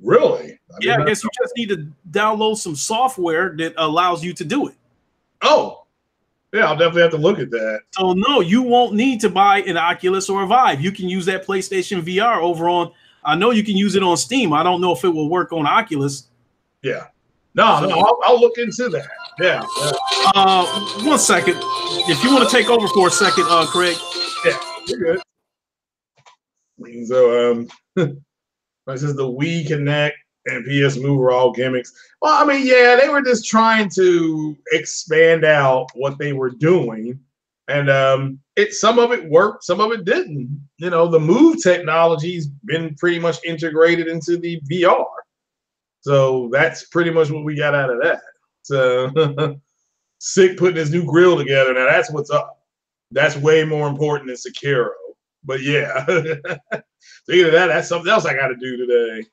Really? I guess you just need to download some software that allows you to do it. Oh, yeah, I'll definitely have to look at that. So no, you won't need to buy an Oculus or a Vive. You can use that PlayStation VR over on. I know you can use it on Steam. I don't know if it will work on Oculus. Yeah. No, I'll look into that. Yeah. 1 second. If you want to take over for a second, Craig. Yeah, you're good. So, this is the Wii Connect and PS Move are all gimmicks. Well, I mean, yeah, they were just trying to expand out what they were doing. And some of it worked, some of it didn't. You know, the Move technology's been pretty much integrated into the VR. So that's pretty much what we got out of that. So Sick putting his new grill together. Now that's what's up. That's way more important than Sekiro. But yeah. So either that's something else I got to do today.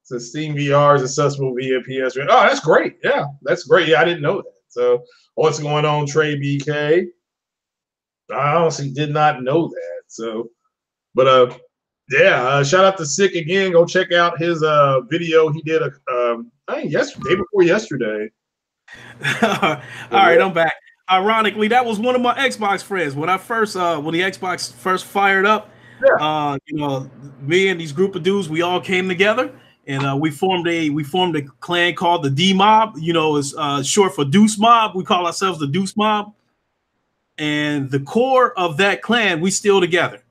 So Steam VR is accessible via PS. Oh, that's great. Yeah, that's great. Yeah, I didn't know that. So what's going on, Trey BK? I honestly did not know that. So, but yeah, shout out to Sick again. Go check out his video he did I think day before yesterday. All right, I'm back. Ironically, that was one of my Xbox friends. When the Xbox first fired up, you know, me and these group of dudes, we all came together and we formed a clan called the D Mob. You know, it's short for Deuce Mob. We call ourselves the Deuce Mob. And the core of that clan, we still together.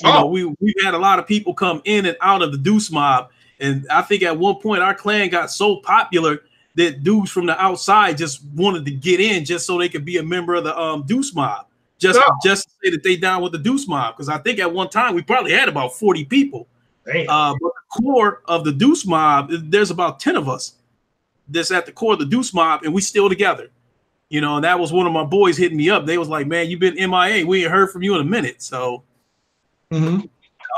You know, we've had a lot of people come in and out of the Deuce Mob. And I think at one point our clan got so popular that dudes from the outside just wanted to get in just so they could be a member of the Deuce Mob. Just to say that they down with the Deuce Mob. Because I think at one time we probably had about 40 people. But the core of the Deuce Mob, there's about 10 of us that's at the core of the Deuce Mob, and we still together. You know, and that was one of my boys hitting me up. They was like, man, you've been MIA. We ain't heard from you in a minute. So I'll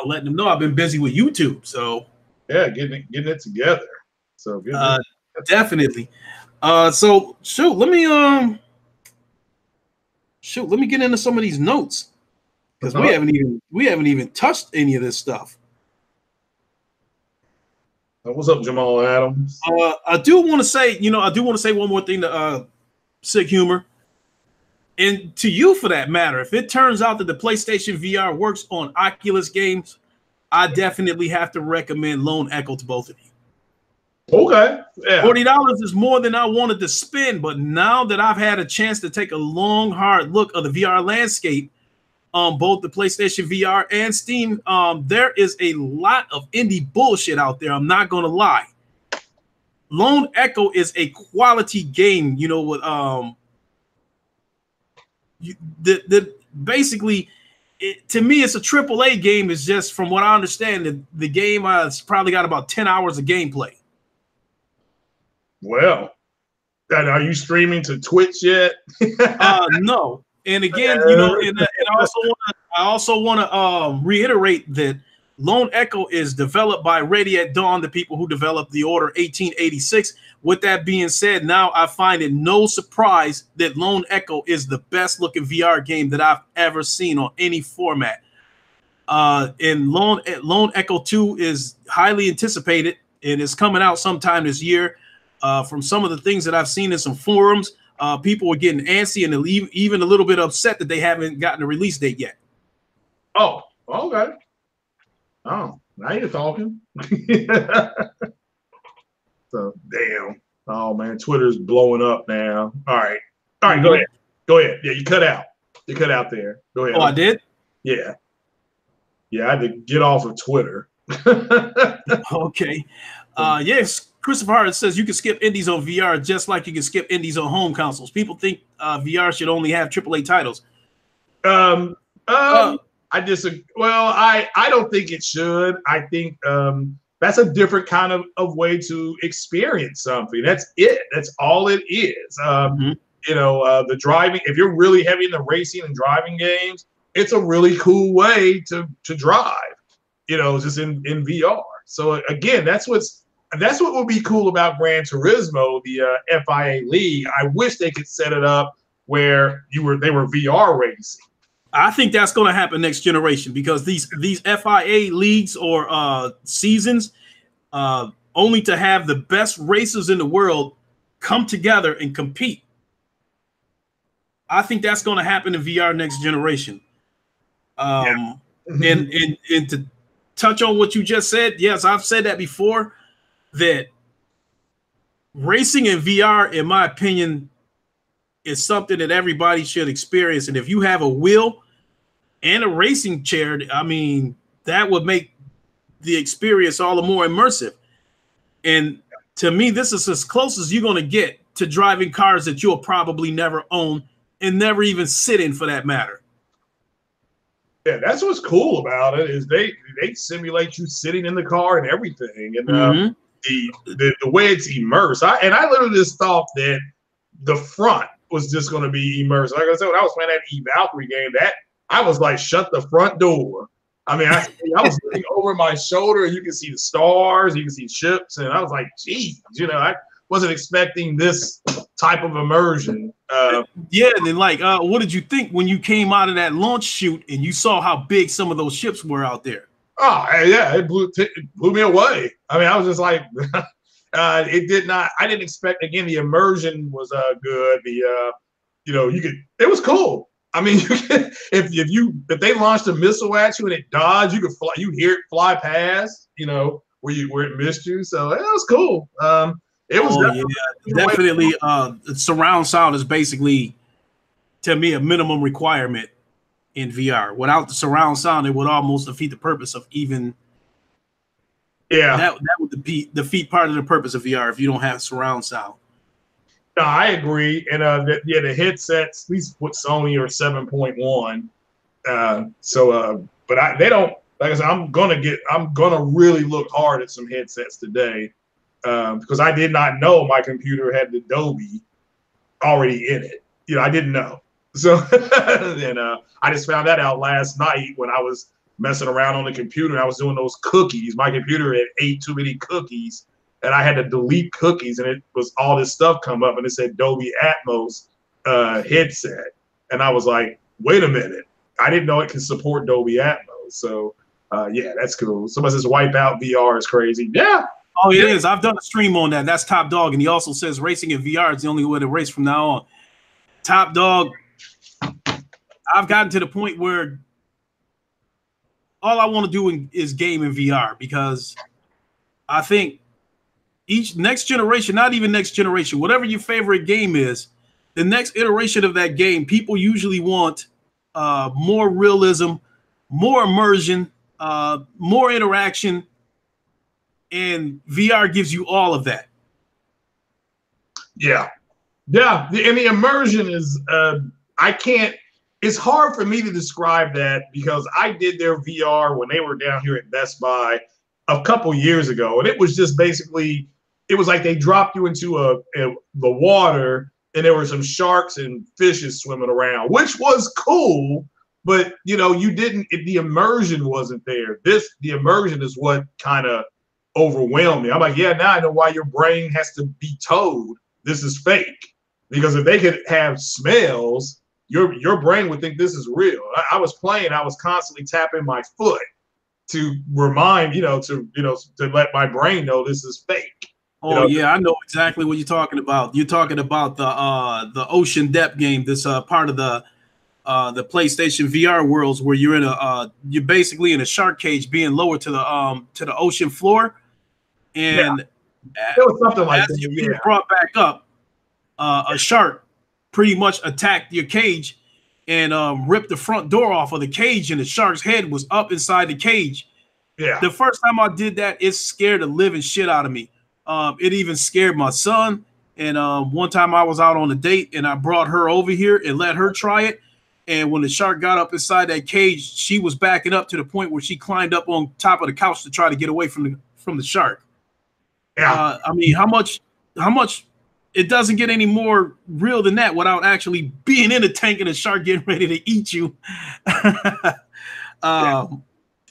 let them know I've been busy with YouTube. So yeah, getting it together. So good. Definitely. So let me get into some of these notes because we haven't even touched any of this stuff. What's up, Jamal Adams? I do want to say one more thing to Sick Humor, and to you for that matter. If it turns out that the PlayStation VR works on Oculus games, I definitely have to recommend Lone Echo to both of you. Okay. Yeah. $40 is more than I wanted to spend, but now that I've had a chance to take a long, hard look of the VR landscape on both the PlayStation VR and Steam, there is a lot of indie bullshit out there. I'm not gonna lie. Lone Echo is a quality game, you know, with basically to me it's a AAA game. It's just from what I understand, the game has probably got about 10 hours of gameplay. Well, Are you streaming to Twitch yet? No. And again, you know, and I also want to reiterate that Lone Echo is developed by Ready at Dawn, the people who developed the Order 1886. With that being said, now I find it no surprise that Lone Echo is the best looking VR game that I've ever seen on any format. And Lone Echo 2 is highly anticipated and is coming out sometime this year. From some of the things that I've seen in some forums, people were getting antsy and even a little bit upset that they haven't gotten a release date yet. Oh, okay. Oh, now you're talking. So, damn. Oh, man, Twitter's blowing up now. All right. All right, go ahead. Go ahead. Yeah, you cut out. You cut out there. Go ahead. Oh, I did? Yeah. Yeah, I had to get off of Twitter. Okay. Yes, Christopher Hart says you can skip indies on VR just like you can skip indies on home consoles. People think VR should only have AAA titles. I disagree. Well, I don't think it should. I think that's a different kind of way to experience something. That's it. That's all it is. You know, the driving, if you're really heavy in the racing and driving games, it's a really cool way to drive, you know, just in VR. So again, that's what would be cool about Gran Turismo, the FIA League. I wish they could set it up where they were VR racing. I think that's going to happen next generation because these FIA leagues or seasons, only to have the best racers in the world come together and compete. I think that's going to happen in VR next generation. And to touch on what you just said, yes, I've said that before, that racing in VR, in my opinion, is something that everybody should experience. And if you have a wheel and a racing chair, I mean, that would make the experience all the more immersive. And to me, this is as close as you're going to get to driving cars that you'll probably never own and never even sit in, for that matter. Yeah, that's what's cool about it, is they simulate you sitting in the car and everything, and the way it's immersed. I literally just thought that the front was just going to be immersed. Like I said, when I was playing that Valkyrie game, that I was like, shut the front door. I mean, I was looking over my shoulder, and you can see the stars, you can see ships, and I was like, geez, you know, I wasn't expecting this type of immersion. Yeah, and then what did you think when you came out of that launch chute and you saw how big some of those ships were out there? Oh, yeah, it blew me away. I mean, I was just like, I didn't expect, again, the immersion was good. You know, it was cool. I mean, if they launched a missile at you and it dodged, you could fly, you hear it fly past, you know, where it missed you. So it was cool. It was definitely surround sound is basically, to me, a minimum requirement in VR. Without the surround sound, it would almost defeat the purpose of even. Yeah, that would defeat part of the purpose of VR if you don't have surround sound. No, I agree, and the headsets, at least with Sony, are 7.1. But they don't. Like I said, I'm gonna really look hard at some headsets today. Because I did not know my computer had the Dolby already in it. You know, I didn't know. So and I just found that out last night when I was messing around on the computer. I was doing those cookies. My computer had ate too many cookies, and I had to delete cookies, and it was all this stuff come up, and it said Dolby Atmos headset. And I was like, wait a minute. I didn't know it could support Dolby Atmos. So, yeah, that's cool. Somebody says Wipeout VR is crazy. Yeah. Oh, it is. I've done a stream on that. That's Top Dog. And he also says racing in VR is the only way to race from now on. Top Dog, I've gotten to the point where all I want to do is game in VR, because I think each next generation, not even next generation, whatever your favorite game is, the next iteration of that game, people usually want more realism, more immersion, more interaction. And VR gives you all of that. Yeah. And the immersion is, it's hard for me to describe that, because I did their VR when they were down here at Best Buy a couple years ago. And it was just basically it was like they dropped you into the water and there were some sharks and fishes swimming around, which was cool. But you didn't. The immersion wasn't there. The immersion is what kind of overwhelmed me. I'm like, yeah, now I know why your brain has to be told this is fake. Because if they could have smells, your brain would think this is real. I was playing. I was constantly tapping my foot to remind, to let my brain know this is fake. Oh yeah, I know exactly what you're talking about. You're talking about the Ocean Depth game. This part of the PlayStation VR worlds where you're basically in a shark cage being lowered to the ocean floor, and it was something like as that. you're being brought back up, a shark pretty much attacked your cage and ripped the front door off of the cage, and the shark's head was up inside the cage. Yeah. The first time I did that, it scared the living shit out of me. It even scared my son. And one time I was out on a date and I brought her over here and let her try it. And when the shark got up inside that cage, she was backing up to the point where she climbed up on top of the couch to try to get away from the shark. Yeah. I mean, how much it doesn't get any more real than that without actually being in a tank and a shark getting ready to eat you.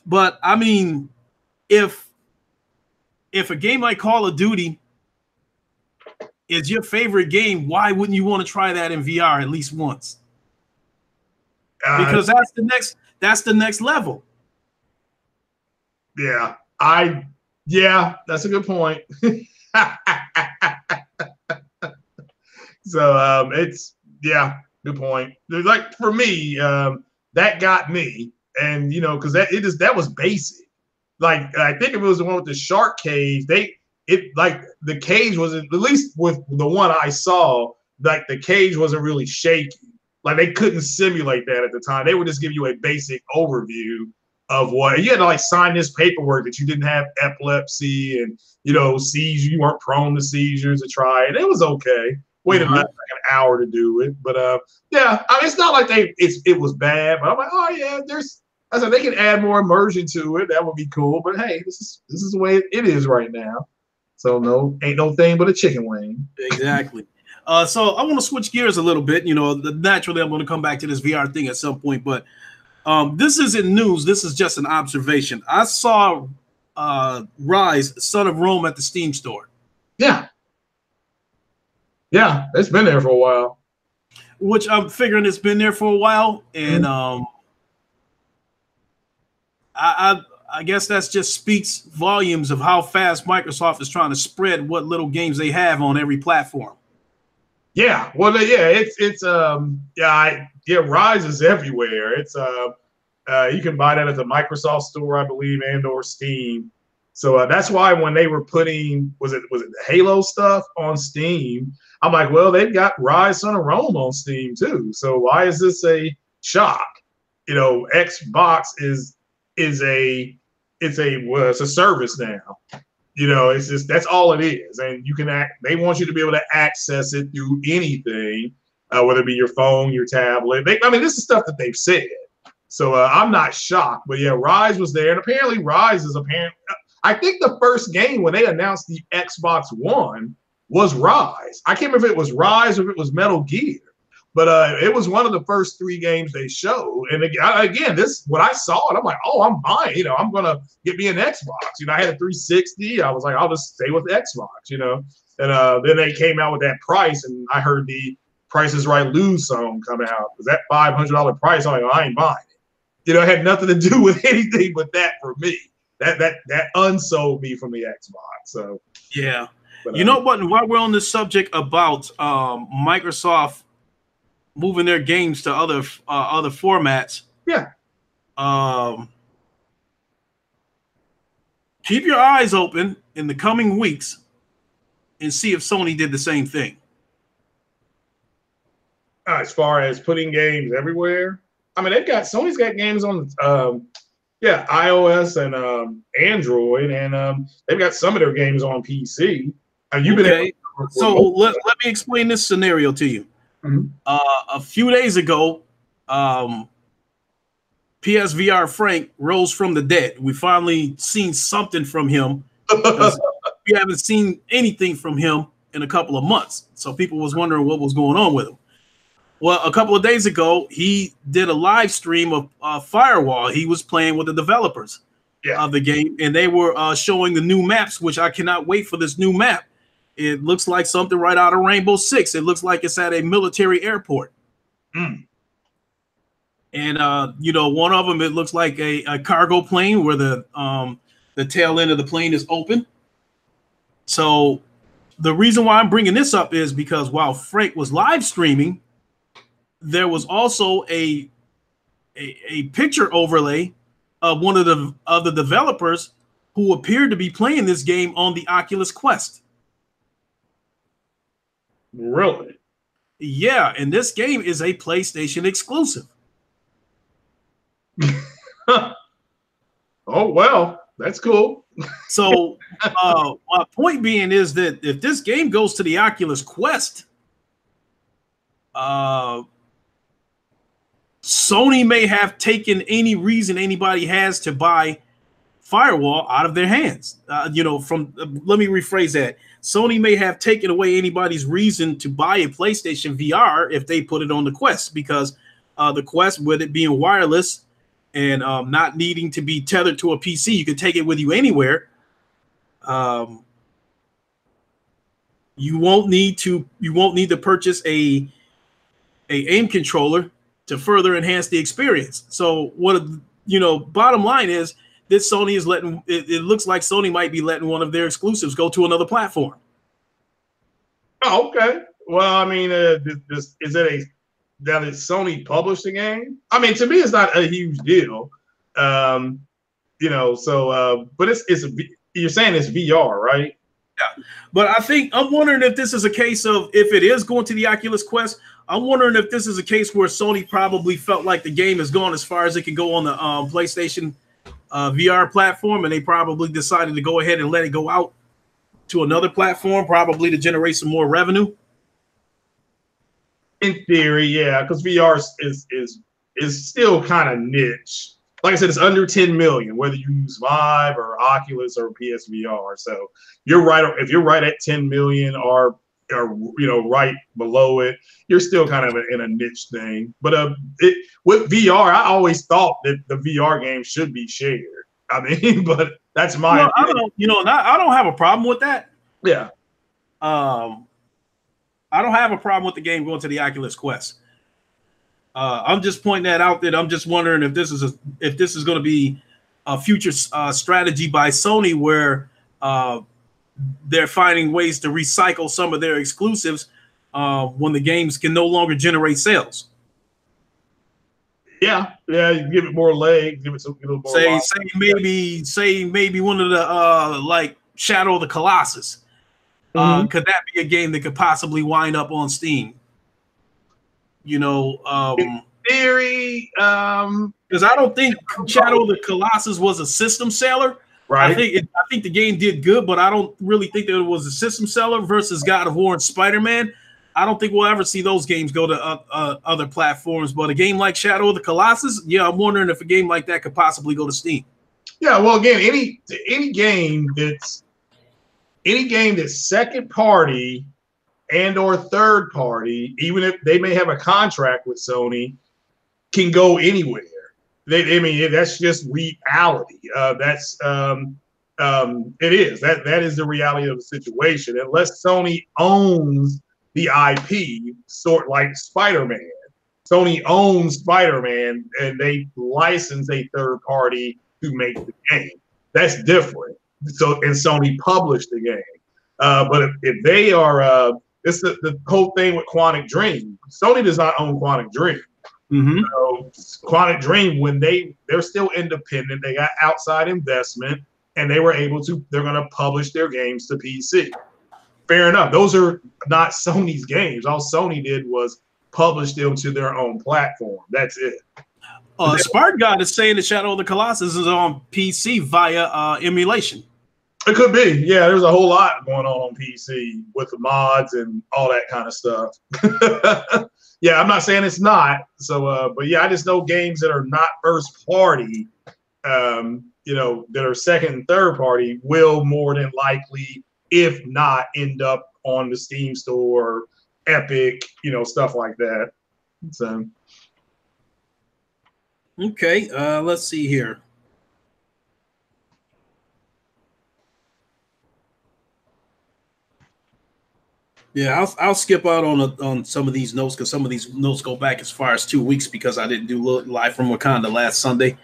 But I mean, if a game like Call of Duty is your favorite game, why wouldn't you want to try that in VR at least once? Because that's the next level. Yeah, that's a good point. So good point. Like for me, that got me, and because that was basic. Like I think if it was the one with the shark cage, the cage wasn't, at least with the one I saw, like the cage wasn't really shaky. Like they couldn't simulate that at the time. They would just give you a basic overview of what you had to sign this paperwork that you didn't have epilepsy and seizures, you weren't prone to seizures to try it. It was okay. Waited like an hour to do it, but I mean it's not like it was bad. But I'm like, oh yeah, I said they can add more immersion to it. That would be cool. But hey, this is the way it is right now. So ain't no thing but a chicken wing. Exactly. So I want to switch gears a little bit. Naturally, I'm going to come back to this VR thing at some point, but this isn't news. This is just an observation. I saw Rise, Son of Rome at the Steam store. Yeah. Yeah, it's been there for a while. Which I'm figuring it's been there for a while. And I guess that just speaks volumes of how fast Microsoft is trying to spread what little games they have on every platform. Yeah, well, it's Rise is everywhere. It's you can buy that at the Microsoft store, I believe, and or Steam. So that's why when they were putting was it the Halo stuff on Steam, I'm like, well, they've got Rise Son of Rome on Steam too. So why is this a shock? Xbox is a service now. It's just that's all it is, and you can they want you to be able to access it through anything, whether it be your phone, your tablet. This is stuff that they've said, so I'm not shocked. But yeah, Rise was there, and apparently Rise is I think the first game when they announced the Xbox One was Rise. I can't remember if it was Rise or if it was Metal Gear. But it was one of the first 3 games they showed. And again, when I saw it, I'm like, oh, I'm buying. I'm going to get me an Xbox. I had a 360. I was like, I'll just stay with the Xbox, And then they came out with that price, and I heard the Price is Right Lose song come out. Because that $500 price, I'm like, I ain't buying it. It had nothing to do with anything but that for me. That unsold me from the Xbox. So yeah. But, while we're on this subject about Microsoft moving their games to other formats. Yeah. Keep your eyes open in the coming weeks and see if Sony did the same thing. As far as putting games everywhere, Sony's got games on iOS and Android, and they've got some of their games on PC. So let me explain this scenario to you. Mm-hmm. A few days ago, PSVR Frank rose from the dead. We finally seen something from him. we haven't seen anything from him in a couple of months. So people was wondering what was going on with him. Well, a couple of days ago, he did a live stream of Firewall. He was playing with the developers of the game, and they were showing the new maps, which I cannot wait for this new map. It looks like something right out of Rainbow Six. It looks like it's at a military airport. And, one of them, it looks like a cargo plane where the tail end of the plane is open. So the reason why I'm bringing this up is because while Frank was live streaming, there was also a picture overlay of one of the developers who appeared to be playing this game on the Oculus Quest. Really? Yeah, and this game is a PlayStation exclusive. Oh, well, that's cool. So my point being is that if this game goes to the Oculus Quest, Sony may have taken any reason anybody has to buy Firewall out of their hands. Let me rephrase that. Sony may have taken away anybody's reason to buy a PlayStation VR if they put it on the Quest, because the Quest, with it being wireless and not needing to be tethered to a PC, you can take it with you anywhere. You won't need to purchase a aim controller to further enhance the experience. So bottom line is that Sony is letting it looks like Sony might be letting one of their exclusives go to another platform. Oh, okay. Well, I mean, is it that Sony published the game? I mean, to me, it's not a huge deal. But you're saying it's VR, right? Yeah, but I'm wondering if this is a case of, if it is going to the Oculus Quest, I'm wondering if this is a case where Sony probably felt like the game has gone as far as it can go on the PlayStation VR platform, and they probably decided to go ahead and let it go out to another platform, probably to generate some more revenue. In theory, yeah, because VR is still kind of niche. Like I said, it's under 10 million, whether you use Vive or Oculus or PSVR. So you're right. If you're right at 10 million or right below it, you're still kind of in a niche thing. But with VR, I always thought that the VR game should be shared. I mean, but that's my opinion. I don't have a problem with that. Yeah. I don't have a problem with the game going to the Oculus Quest. I'm just pointing that out. That I'm just wondering if this is going to be a future strategy by Sony, where they're finding ways to recycle some of their exclusives when the games can no longer generate sales. Yeah, you give it more legs, give it a little more. Say maybe one of the like Shadow of the Colossus. Could that be a game that could possibly wind up on Steam? In theory, because I don't think Shadow of the Colossus was a system seller. Right. I think the game did good, but I don't really think that it was a system seller versus God of War and Spider-Man. I don't think we'll ever see those games go to other platforms. But a game like Shadow of the Colossus, yeah, I'm wondering if a game like that could possibly go to Steam. Yeah, well, again, any game that's second party and or third party, even if they may have a contract with Sony, can go anywhere. That's just reality. It is. That is the reality of the situation. Unless Sony owns the IP, sort like Spider-Man. Sony owns Spider-Man, and they license a third party to make the game. That's different. And Sony published the game. But if they are, it's the whole thing with Quantic Dream. Sony does not own Quantic Dream. Mm-hmm. So Quantic Dream, when they're still independent, they got outside investment, and they're going to publish their games to PC. Fair enough. Those are not Sony's games. All Sony did was publish them to their own platform. That's it. Spark God is saying that Shadow of the Colossus is on PC via emulation. It could be. Yeah, there's a whole lot going on PC with the mods and all that kind of stuff. Yeah, I'm not saying it's not. So, but yeah, I just know games that are not first party, that are second and third party will more than likely if not end up on the Steam store, Epic, stuff like that. So okay, let's see here. Yeah, I'll skip out on some of these notes because some of these notes go back as far as 2 weeks because I didn't do live from Wakanda last Sunday.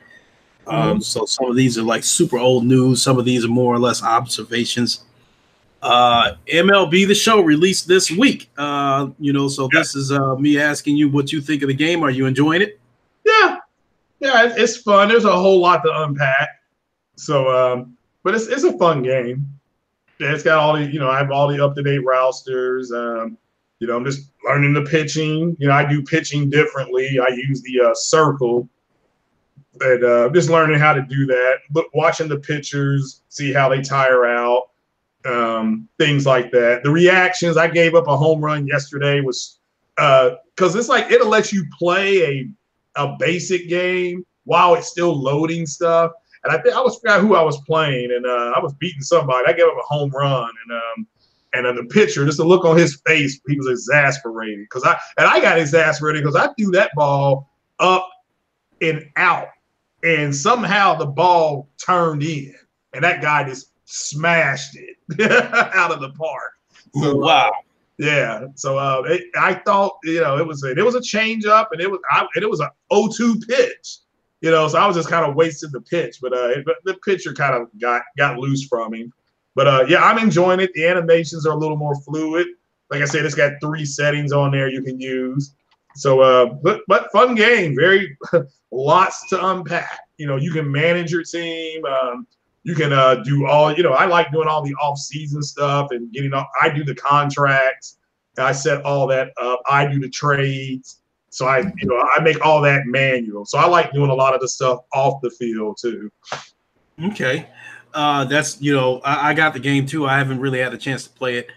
So some of these are like super old news. Some of these are more or less observations. MLB The Show released this week. So this is me asking you what you think of the game. Are you enjoying it? Yeah, it's fun. There's a whole lot to unpack. So, but it's a fun game. Yeah, it's got all the, I have all the up-to-date rosters. I'm just learning the pitching. I do pitching differently. I use the circle, and just learning how to do that. But watching the pitchers, see how they tire out, things like that. The reactions. I gave up a home run yesterday was because it's like it'll let you play a basic game while it's still loading stuff. And I think I forgot who I was playing, and I was beating somebody. I gave him a home run, and the pitcher, just the look on his face, he was exasperated because I got exasperated because I threw that ball up and out, and somehow the ball turned in, and that guy just smashed it out of the park. So, wow. Yeah. So I thought it was a change up, and it was a 0-2 pitch. So I was just kind of wasting the pitch, but the pitcher kind of got loose from him. But yeah, I'm enjoying it. The animations are a little more fluid. Like I said, it's got 3 settings on there you can use. So, but fun game. Very lots to unpack. You can manage your team. You can do all. I like doing all the off-season stuff and I do the contracts. I set all that up. I do the trades. So I make all that manual. So I like doing a lot of the stuff off the field too. Okay. That's, I got the game too. I haven't really had a chance to play it.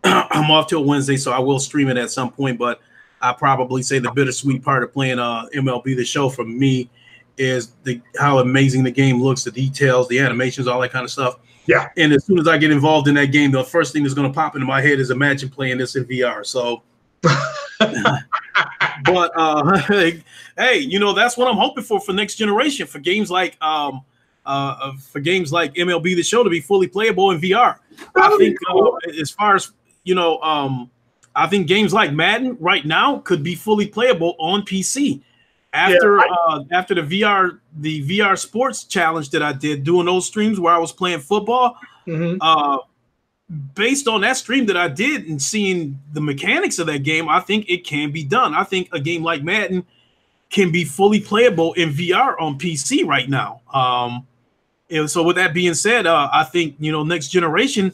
I'm off till Wednesday, so I will stream it at some point, but I probably say the bittersweet part of playing MLB The Show for me is how amazing the game looks, the details, the animations, all that kind of stuff. Yeah. And as soon as I get involved in that game, the first thing that's going to pop into my head is imagine playing this in VR. So but hey, that's what I'm hoping for next generation, for games like MLB The Show to be fully playable in VR. I think as far as I think games like Madden right now could be fully playable on PC. After the VR sports challenge that I did, doing those streams where I was playing football, based on that stream that I did and seeing the mechanics of that game, I think it can be done. I think a game like Madden can be fully playable in VR on PC right now. And so with that being said, I think, next generation,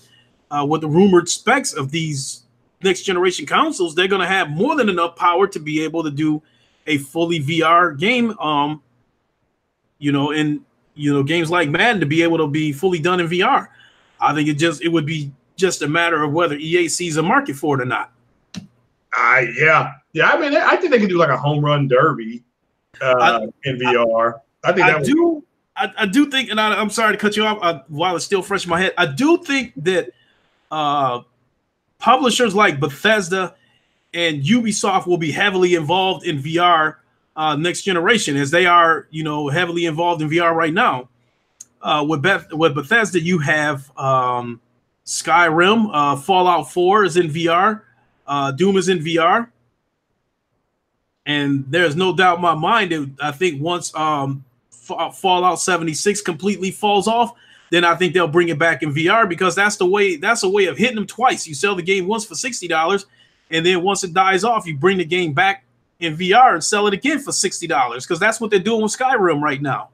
with the rumored specs of these next generation consoles, they're going to have more than enough power to be able to do a fully VR game, games like Madden to be able to be fully done in VR. I think it would be just a matter of whether EA sees a market for it or not. Yeah. I mean, I think they could do like a home run derby in VR. I do think, and I'm sorry to cut you off while it's still fresh in my head. I do think that publishers like Bethesda and Ubisoft will be heavily involved in VR next generation, as they are, heavily involved in VR right now. With Bethesda, you have Skyrim, Fallout 4 is in VR, Doom is in VR, and there's no doubt in my mind that I think once Fallout 76 completely falls off, then I think they'll bring it back in VR, because that's a way of hitting them twice. You sell the game once for $60, and then once it dies off, you bring the game back in VR and sell it again for $60, because that's what they're doing with Skyrim right now.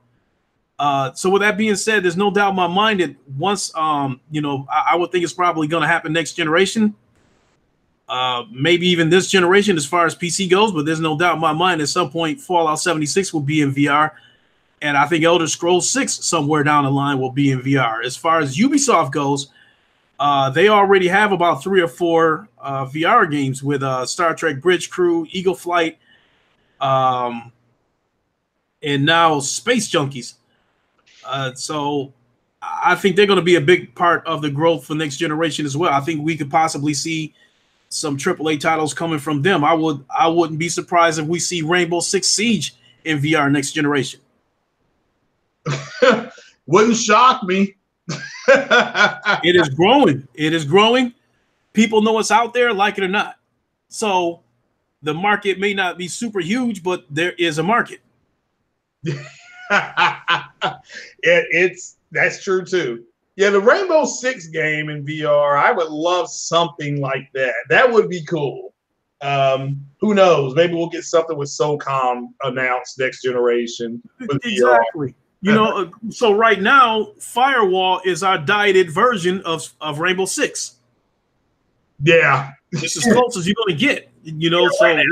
So with that being said, there's no doubt in my mind that once, I would think it's probably going to happen next generation, maybe even this generation as far as PC goes, but there's no doubt in my mind at some point Fallout 76 will be in VR, and I think Elder Scrolls 6 somewhere down the line will be in VR. As far as Ubisoft goes, they already have about 3 or 4 VR games with Star Trek Bridge Crew, Eagle Flight, and now Space Junkies. So I think they're going to be a big part of the growth for next generation as well. I think we could possibly see some AAA titles coming from them. I wouldn't be surprised if we see Rainbow Six Siege in VR next generation. Wouldn't shock me. It is growing. It is growing. People know it's out there, like it or not. So the market may not be super huge, but there is a market. That's true too. Yeah, the Rainbow Six game in VR, I would love something like that. That would be cool. Who knows? Maybe we'll get something with SOCOM announced next generation with exactly. VR. You know, so right now, Firewall is our dieted version of Rainbow Six. Yeah, it's as close as you're going to get. You know, yeah, so right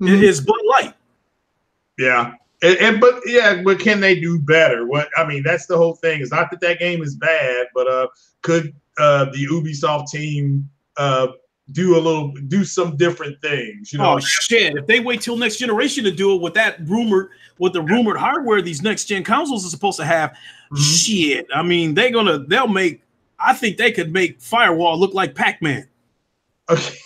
it's Bud Light. Yeah. But can they do better? That's the whole thing. It's not that game is bad, but could the Ubisoft team do some different things? You know? Oh shit! If they wait till next generation to do it with the rumored hardware these next gen consoles are supposed to have, shit. I mean, I think they could make Firewall look like Pac-Man. Okay.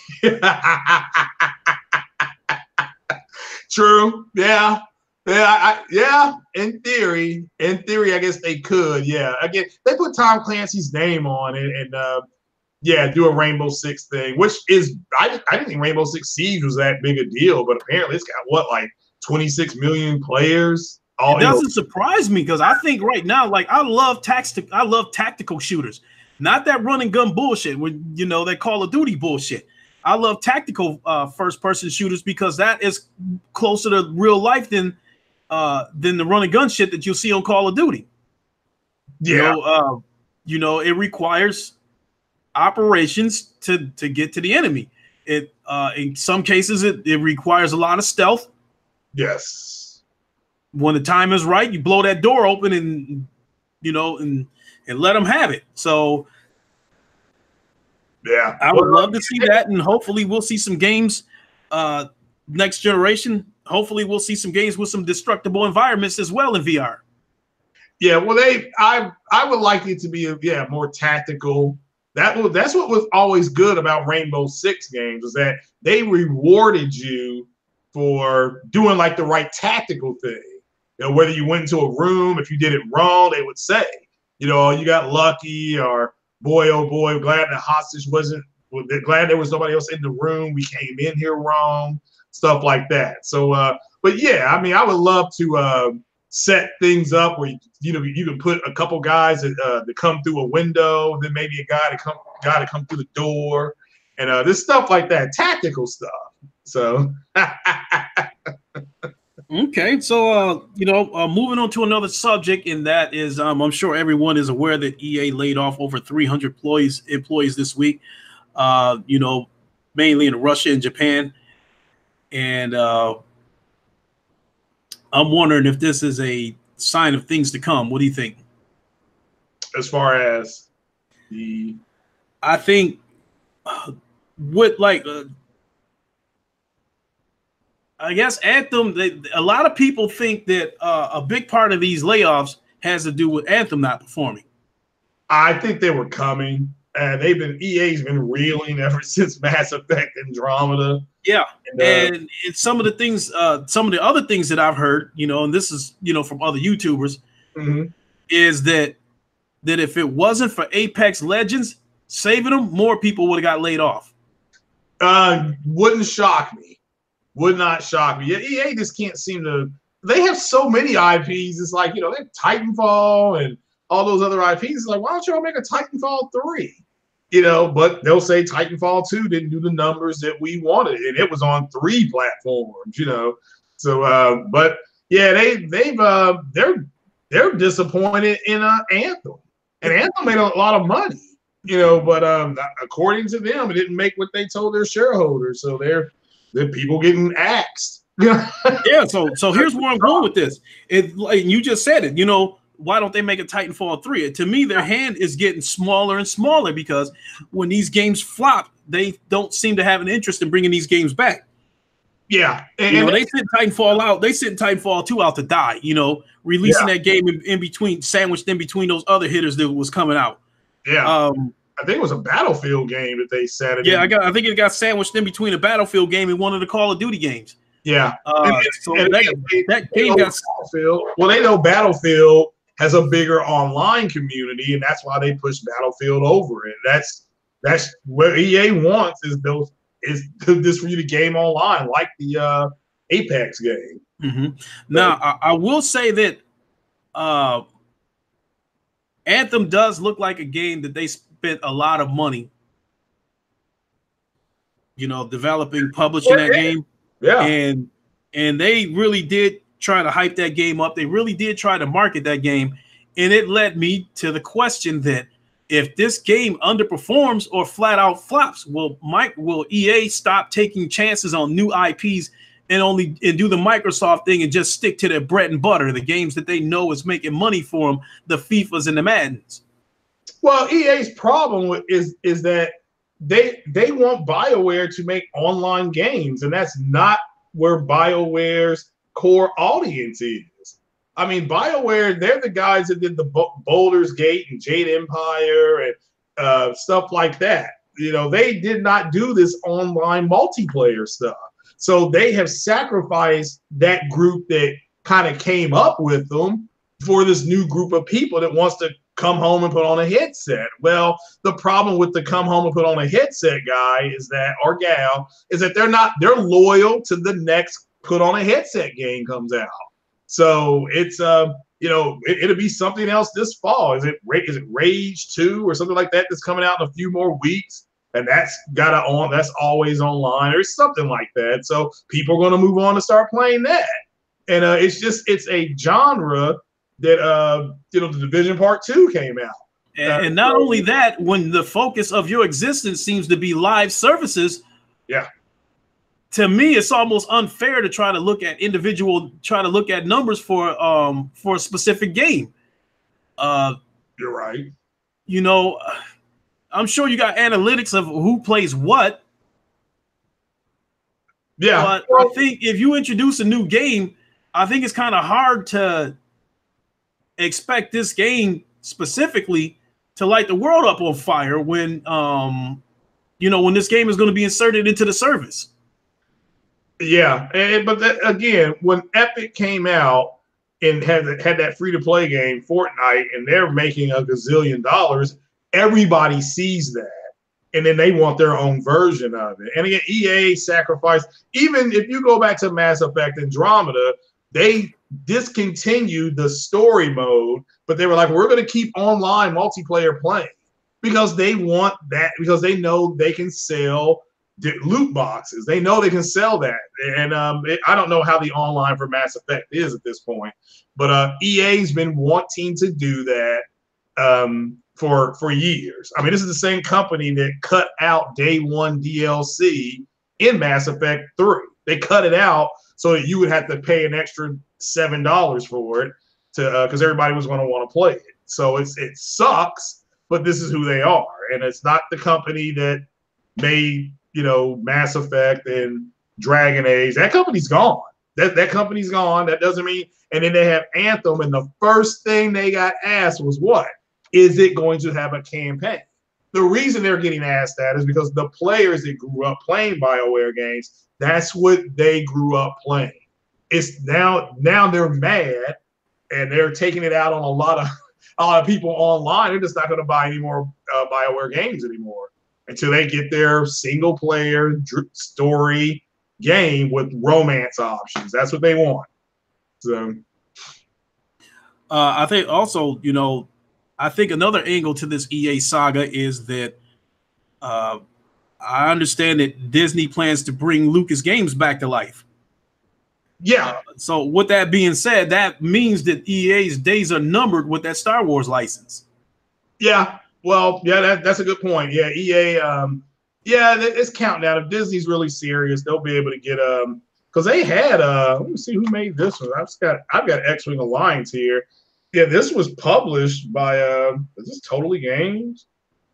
True. Yeah. Yeah, in theory, I guess they could. Yeah, again, they put Tom Clancy's name on it, and do a Rainbow Six thing, which is I didn't think Rainbow Six Siege was that big a deal, but apparently it's got like 26 million players. It doesn't surprise me because I think right now, like I love tactical shooters, not that run and gun bullshit. When that Call of Duty bullshit. I love tactical first person shooters because that is closer to real life than the run and gun shit that you'll see on Call of Duty. Yeah. It requires operations to get to the enemy. It in some cases it requires a lot of stealth. Yes. When the time is right, you blow that door open and let them have it. So yeah, I would love to see that, and hopefully we'll see some games next generation. Hopefully we'll see some games with some destructible environments as well in VR. Yeah, well, I would like it to be more tactical. That's what was always good about Rainbow Six games, was that they rewarded you for doing like the right tactical thing. Whether you went into a room, if you did it wrong, they would say, you got lucky, or boy, oh boy, glad the hostage glad there was nobody else in the room. We came in here wrong, stuff like that. So, but yeah, I would love to set things up where you can put a couple guys to come through a window, then maybe a guy to come through the door, and this stuff like that, tactical stuff. So. Okay, so moving on to another subject, and that is, I'm sure everyone is aware that EA laid off over 300 employees this week. Mainly in Russia and Japan, and I'm wondering if this is a sign of things to come. What do you think? As far as I think with I guess Anthem, a lot of people think that a big part of these layoffs has to do with Anthem not performing. I think they were coming. EA's been reeling ever since Mass Effect Andromeda. Yeah, and some of the things, some of the other things that I've heard, and this is from other YouTubers, is that if it wasn't for Apex Legends saving them, more people would have got laid off. Wouldn't shock me. Would not shock me. Yeah, EA just can't seem to. They have so many IPs. It's like, they have Titanfall and all those other IPs. It's like, why don't y'all make a Titanfall 3? But they'll say Titanfall 2 didn't do the numbers that we wanted, and it was on 3 platforms. So, but yeah, they're disappointed in Anthem, and Anthem made a lot of money. But according to them, it didn't make what they told their shareholders. So the people getting axed. Yeah, so here's where I'm going with this. Like you just said it, why don't they make a Titanfall 3? To me, their hand is getting smaller and smaller because when these games flop, they don't seem to have an interest in bringing these games back. Yeah, They sent Titanfall out. They sent Titanfall 2 out to die. Releasing that game in between, sandwiched in between those other hitters that was coming out. Yeah, I think it was a Battlefield game that they set it. Yeah, I think it got sandwiched in between a Battlefield game and one of the Call of Duty games. Yeah, that game got Battlefield. Well, they know Battlefield has a bigger online community, and that's why they push Battlefield over it. That's what EA wants is this for you to game online like the Apex game. Mm-hmm. Now, I will say that Anthem does look like a game that they spent a lot of money, developing, publishing that game. Yeah. And they really did try to hype that game up. They really did try to market that game. And it led me to the question that if this game underperforms or flat out flops, will EA stop taking chances on new IPs and do the Microsoft thing and just stick to their bread and butter, the games that they know is making money for them, the FIFAs and the Maddens? Well, EA's problem is that they want BioWare to make online games, and that's not where BioWare's core audience is. I mean, BioWare, they're the guys that did the Baldur's Gate and Jade Empire and stuff like that. They did not do this online multiplayer stuff. So they have sacrificed that group that kind of came up with them for this new group of people that wants to come home and put on a headset. Well, the problem with the come home and put on a headset guy or gal is that they're loyal to the next put on a headset game comes out. So it's it'll be something else this fall. Is it Rage 2 or something like that that's coming out in a few more weeks? And that's always online or something like that. So people are going to move on to start playing that. And it's a genre that the Division Part 2 came out. And not only that, when the focus of your existence seems to be live services, yeah. To me, it's almost unfair to try to look at numbers for a specific game. You're right. I'm sure you got analytics of who plays what. Yeah. But I think if you introduce a new game, I think it's kind of hard to expect this game specifically to light the world up on fire when when this game is going to be inserted into the service. Yeah, but again, when Epic came out and had that free-to-play game, Fortnite, and they're making a gazillion dollars, everybody sees that, and then they want their own version of it. And again, EA sacrificed. Even if you go back to Mass Effect Andromeda, they discontinued the story mode, but they were like, we're going to keep online multiplayer playing because they want that, because they know they can sell loot boxes. They know they can sell that. And I don't know how the online for Mass Effect is at this point, but EA's been wanting to do that for years. I mean, this is the same company that cut out day one DLC in Mass Effect 3. They cut it out so that you would have to pay an extra $7 for it because everybody was going to want to play it. So it sucks, but this is who they are. And it's not the company that made Mass Effect and Dragon Age. That company's gone. That company's gone. That doesn't mean. And then they have Anthem, and the first thing they got asked was, what is it going to have a campaign? The reason they're getting asked that is because the players that grew up playing BioWare games, that's what they grew up playing. It's now they're mad and they're taking it out on a lot of people online. They're just not going to buy any more BioWare games anymore until they get their single player story game with romance options. That's what they want. So I think also, I think another angle to this EA saga is that I understand that Disney plans to bring Lucas Games back to life. Yeah. So with that being said, that means that EA's days are numbered with that Star Wars license. Yeah. Well, yeah, that's a good point. Yeah, EA, it's counting down. If Disney's really serious, they'll be able to get because they had let me see who made this one. I've got X-Wing Alliance here. Yeah, this was published by is this Totally Games?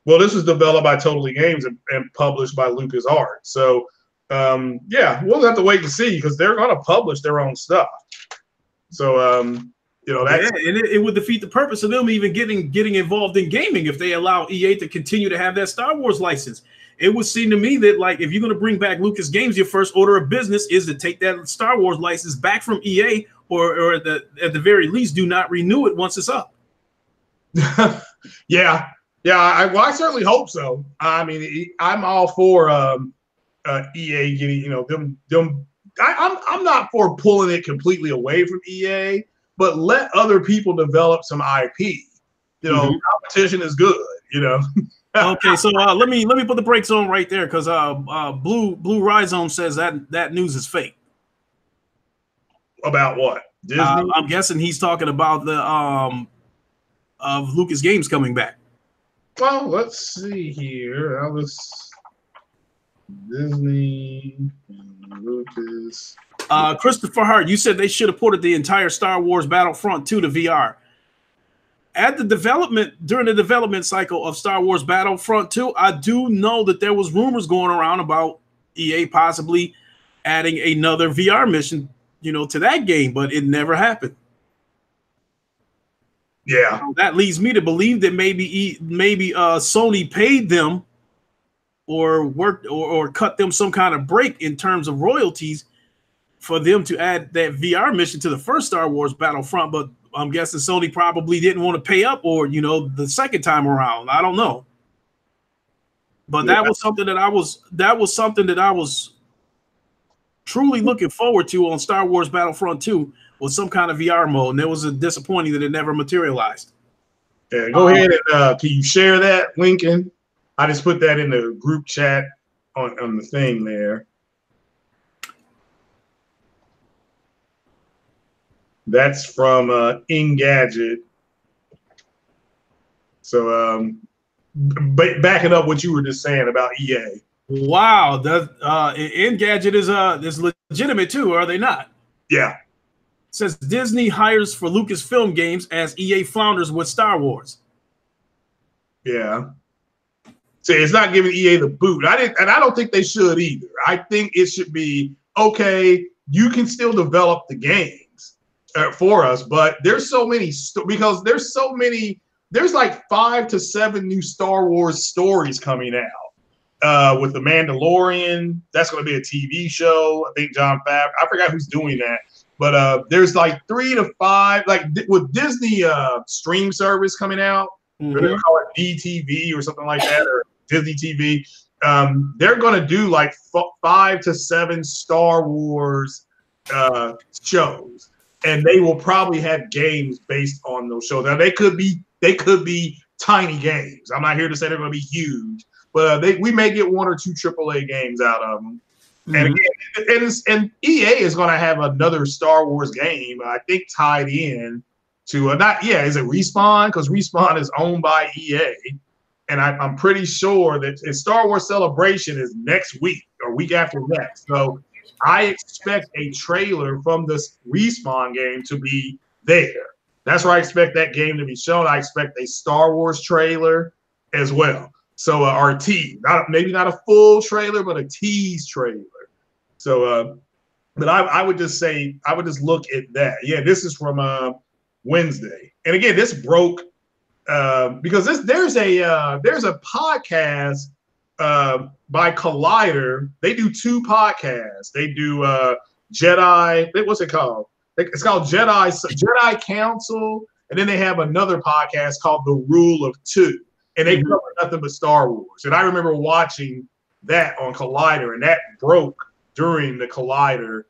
Well, this was developed by Totally Games and published by LucasArts. So Yeah, we'll have to wait and see because they're going to publish their own stuff. So, that's and it would defeat the purpose of them even getting involved in gaming if they allow EA to continue to have that Star Wars license. It would seem to me that, like, if you're going to bring back Lucas Games, your first order of business is to take that Star Wars license back from EA, or at the very least, do not renew it once it's up. Yeah. I certainly hope so. I mean, I'm all for EA getting, them. I'm not for pulling it completely away from EA, but let other people develop some IP. Competition is good. Okay, so let me put the brakes on right there because Blue Rhizome says that news is fake. About what? Disney? I'm guessing he's talking about the of Lucas Games coming back. Well, let's see here. Disney and Lucas. Christopher Hart, you said they should have ported the entire Star Wars Battlefront 2 to VR. During the development cycle of Star Wars Battlefront 2, I do know that there was rumors going around about EA possibly adding another VR mission, to that game, but it never happened. Yeah, so that leads me to believe that maybe Sony paid them or worked or cut them some kind of break in terms of royalties for them to add that VR mission to the first Star Wars Battlefront, but I'm guessing Sony probably didn't want to pay up, or the second time around. I don't know, but that was something that I was truly looking forward to on Star Wars Battlefront 2 with some kind of VR mode, and it was disappointing that it never materialized. Yeah, go ahead and can you share that, Lincoln? I just put that in the group chat on the thing there. That's from Engadget. So, but backing up what you were just saying about EA. Wow, that Engadget is legitimate too, are they not? Yeah. It says Disney hires for Lucasfilm Games as EA flounders with Star Wars. Yeah. See, it's not giving EA the boot. I don't think they should either. I think it should be okay. You can still develop the games for us, but there's so many there's like 5 to 7 new Star Wars stories coming out with the Mandalorian. That's going to be a TV show. I think John Favreau. I forgot who's doing that, but there's like 3 to 5. Like with Disney stream service coming out, they're going to call it DTV or something like that, or Disney TV. They're going to do like 5 to 7 Star Wars shows. And they will probably have games based on those shows. Now they could be tiny games. I'm not here to say they're going to be huge, but we may get 1 or 2 AAA games out of them. And EA is going to have another Star Wars game, I think, tied in to is it Respawn? Because Respawn is owned by EA, and I'm pretty sure that Star Wars Celebration is next week or week after next. So I expect a trailer from this Respawn game to be there. That's where I expect that game to be shown. I expect a Star Wars trailer as well. So our tease, maybe not a full trailer, but a tease trailer. So, but I would just look at that. Yeah, this is from Wednesday, and again, this broke because there's a podcast by Collider. They do 2 podcasts. They do Jedi. What's it called? It's called Jedi Council, and then they have another podcast called The Rule of 2, and they cover nothing but Star Wars. And I remember watching that on Collider, and that broke during the Collider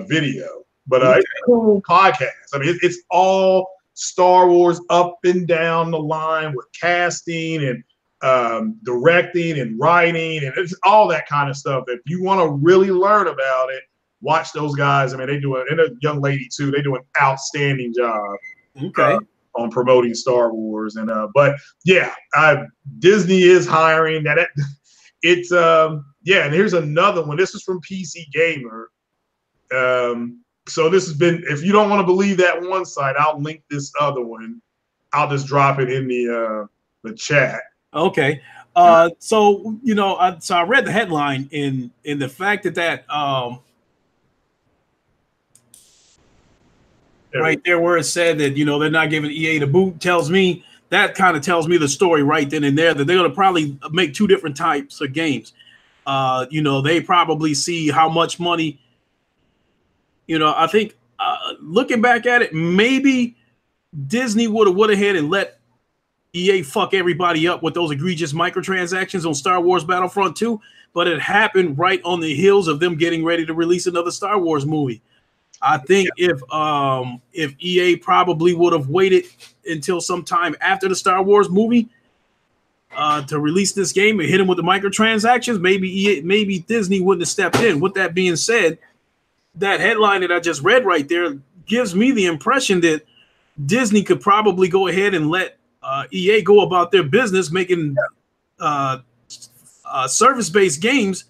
video. But it's a cool podcast. I mean, it's all Star Wars up and down the line with casting and directing and writing, and it's all that kind of stuff. If you want to really learn about it, watch those guys. I mean, and a young lady too. They do an outstanding job. On promoting Star Wars, and but yeah, Disney is hiring. It's and here's another one. This is from PC Gamer. So this has been. If you don't want to believe that one site, I'll link this other one. I'll just drop it in the chat. Okay. So so I read the headline in the fact that right there where it said that they're not giving EA the boot tells me the story right then and there that they're going to probably make two different types of games. They probably see how much money. I think looking back at it, maybe Disney would have went ahead and let EA fuck everybody up with those egregious microtransactions on Star Wars Battlefront 2, but it happened right on the heels of them getting ready to release another Star Wars movie. I think if EA probably would have waited until sometime after the Star Wars movie to release this game and hit them with the microtransactions, maybe Disney wouldn't have stepped in. With that being said, that headline that I just read right there gives me the impression that Disney could probably go ahead and let EA go about their business making service-based games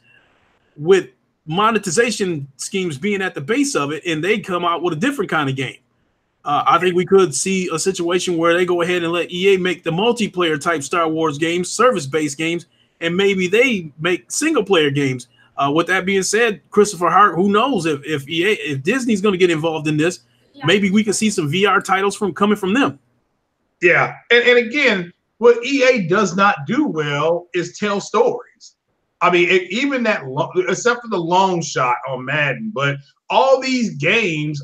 with monetization schemes being at the base of it, and they come out with a different kind of game. I think we could see a situation where they go ahead and let EA make the multiplayer type Star Wars games, service-based games, and maybe they make single-player games. With that being said, Christopher Hart, who knows if Disney's going to get involved in this, maybe we could see some VR titles coming from them. Yeah, and again, what EA does not do well is tell stories. I mean, even except for the long shot on Madden, but all these games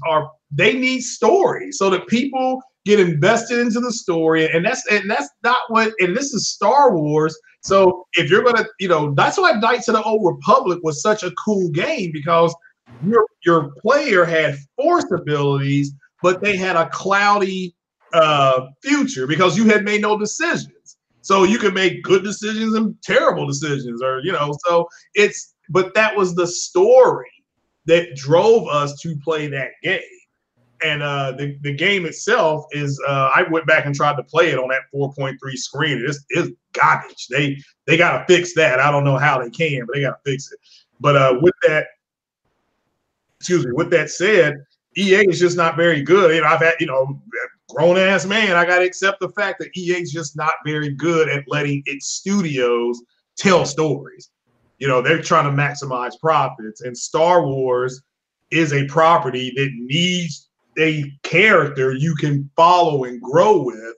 they need stories so that people get invested into the story, and that's not what. And this is Star Wars, so if you're gonna, that's why Knights of the Old Republic was such a cool game, because your player had force abilities, but they had a cloudy future because you had made no decisions. So you can make good decisions and terrible decisions, or but that was the story that drove us to play that game. And the game itself is I went back and tried to play it on that 4.3 screen. It's garbage. They gotta fix that. I don't know how they can, but they gotta fix it. But with that said, EA is just not very good. I've had, grown ass man, I gotta accept the fact that EA is just not very good at letting its studios tell stories. They're trying to maximize profits, and Star Wars is a property that needs a character you can follow and grow with,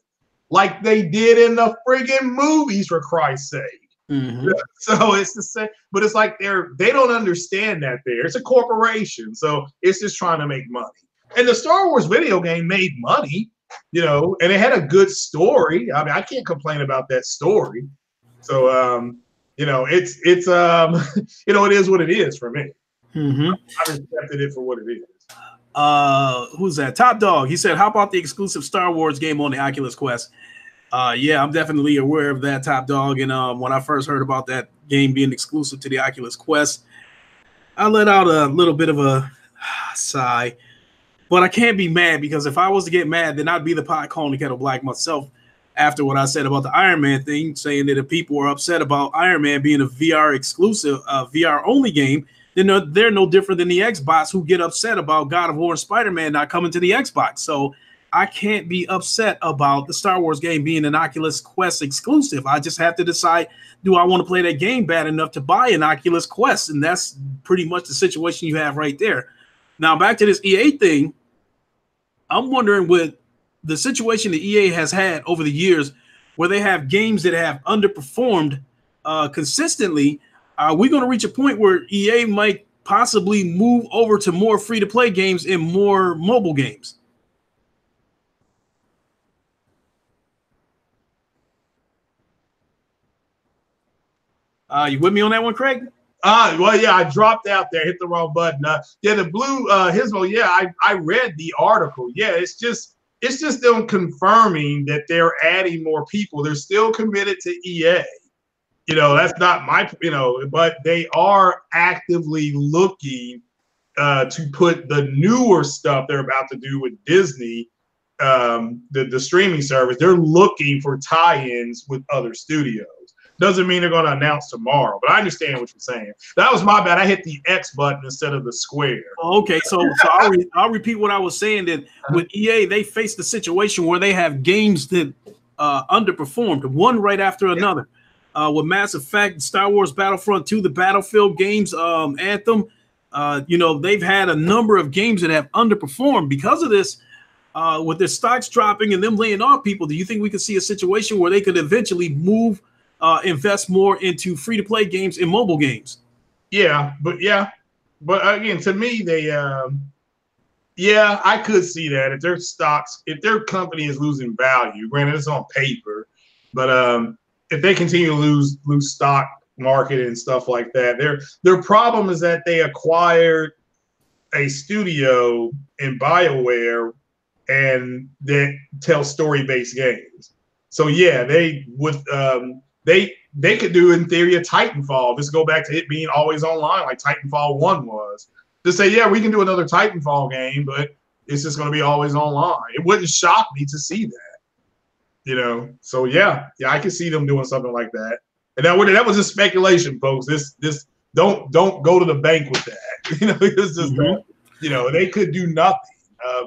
like they did in the friggin' movies, for Christ's sake. Mm-hmm. So it's the same, but it's like they don't understand that it's a corporation, so it's just trying to make money. And the Star Wars video game made money, and it had a good story. I mean, I can't complain about that story. So it's it is what it is for me. Mm-hmm. I've accepted it for what it is. Who's that? Top Dog. He said, how about the exclusive Star Wars game on the Oculus Quest? Yeah, I'm definitely aware of that, Top Dog. And when I first heard about that game being exclusive to the Oculus Quest, I let out a little bit of a sigh. But I can't be mad, because if I was to get mad, then I'd be the pot calling the kettle black myself after what I said about the Iron Man thing, saying that if people are upset about Iron Man being a VR exclusive, VR only game, then they're no different than the Xbox who get upset about God of War and Spider-Man not coming to the Xbox. So I can't be upset about the Star Wars game being an Oculus Quest exclusive. I just have to decide, do I want to play that game bad enough to buy an Oculus Quest? And that's pretty much the situation you have right there. Now, back to this EA thing, I'm wondering, with the situation that EA has had over the years where they have games that have underperformed consistently, are we going to reach a point where EA might possibly move over to more free-to-play games and more mobile games? You with me on that one, Craig? Well, yeah, I dropped out there, hit the wrong button. Yeah, the blue Hismo. Yeah, I read the article. Yeah, it's just them confirming that they're adding more people. They're still committed to EA. That's not my, but they are actively looking to put the newer stuff they're about to do with Disney, the streaming service. They're looking for tie-ins with other studios. Doesn't mean they're going to announce tomorrow, but I understand what you're saying. That was my bad. I hit the X button instead of the square. Okay, so I'll repeat what I was saying, that with EA, they face the situation where they have games that underperformed, one right after another. with Mass Effect, Star Wars Battlefront 2, the Battlefield games, Anthem. They've had a number of games that have underperformed because of this. With their stocks dropping and them laying off people, do you think we could see a situation where they could eventually invest more into free-to-play games and mobile games? Yeah, but again, to me, I could see that if their company is losing value, granted it's on paper, but if they continue to lose stock market and stuff like that, their problem is that they acquired a studio in BioWare and that tell story-based games. So yeah, they could do in theory a Titanfall. Just go back to it being always online like Titanfall 1 was. Just say, yeah, we can do another Titanfall game, but it's just going to be always online. It wouldn't shock me to see that, So yeah, I could see them doing something like that. And that was just speculation, folks. This don't go to the bank with that. It's just they could do nothing.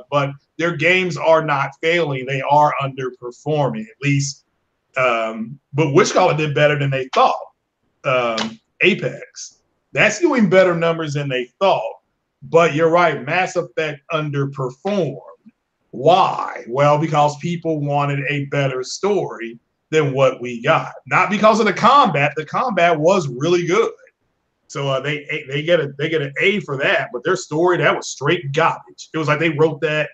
But their games are not failing; they are underperforming, at least. But Witchcalla did better than they thought. Apex, that's doing better numbers than they thought. But you're right, Mass Effect underperformed. Why? Well, because people wanted a better story than what we got. Not because of the combat. The combat was really good. So they get an A for that, but their story, that was straight garbage. It was like they wrote that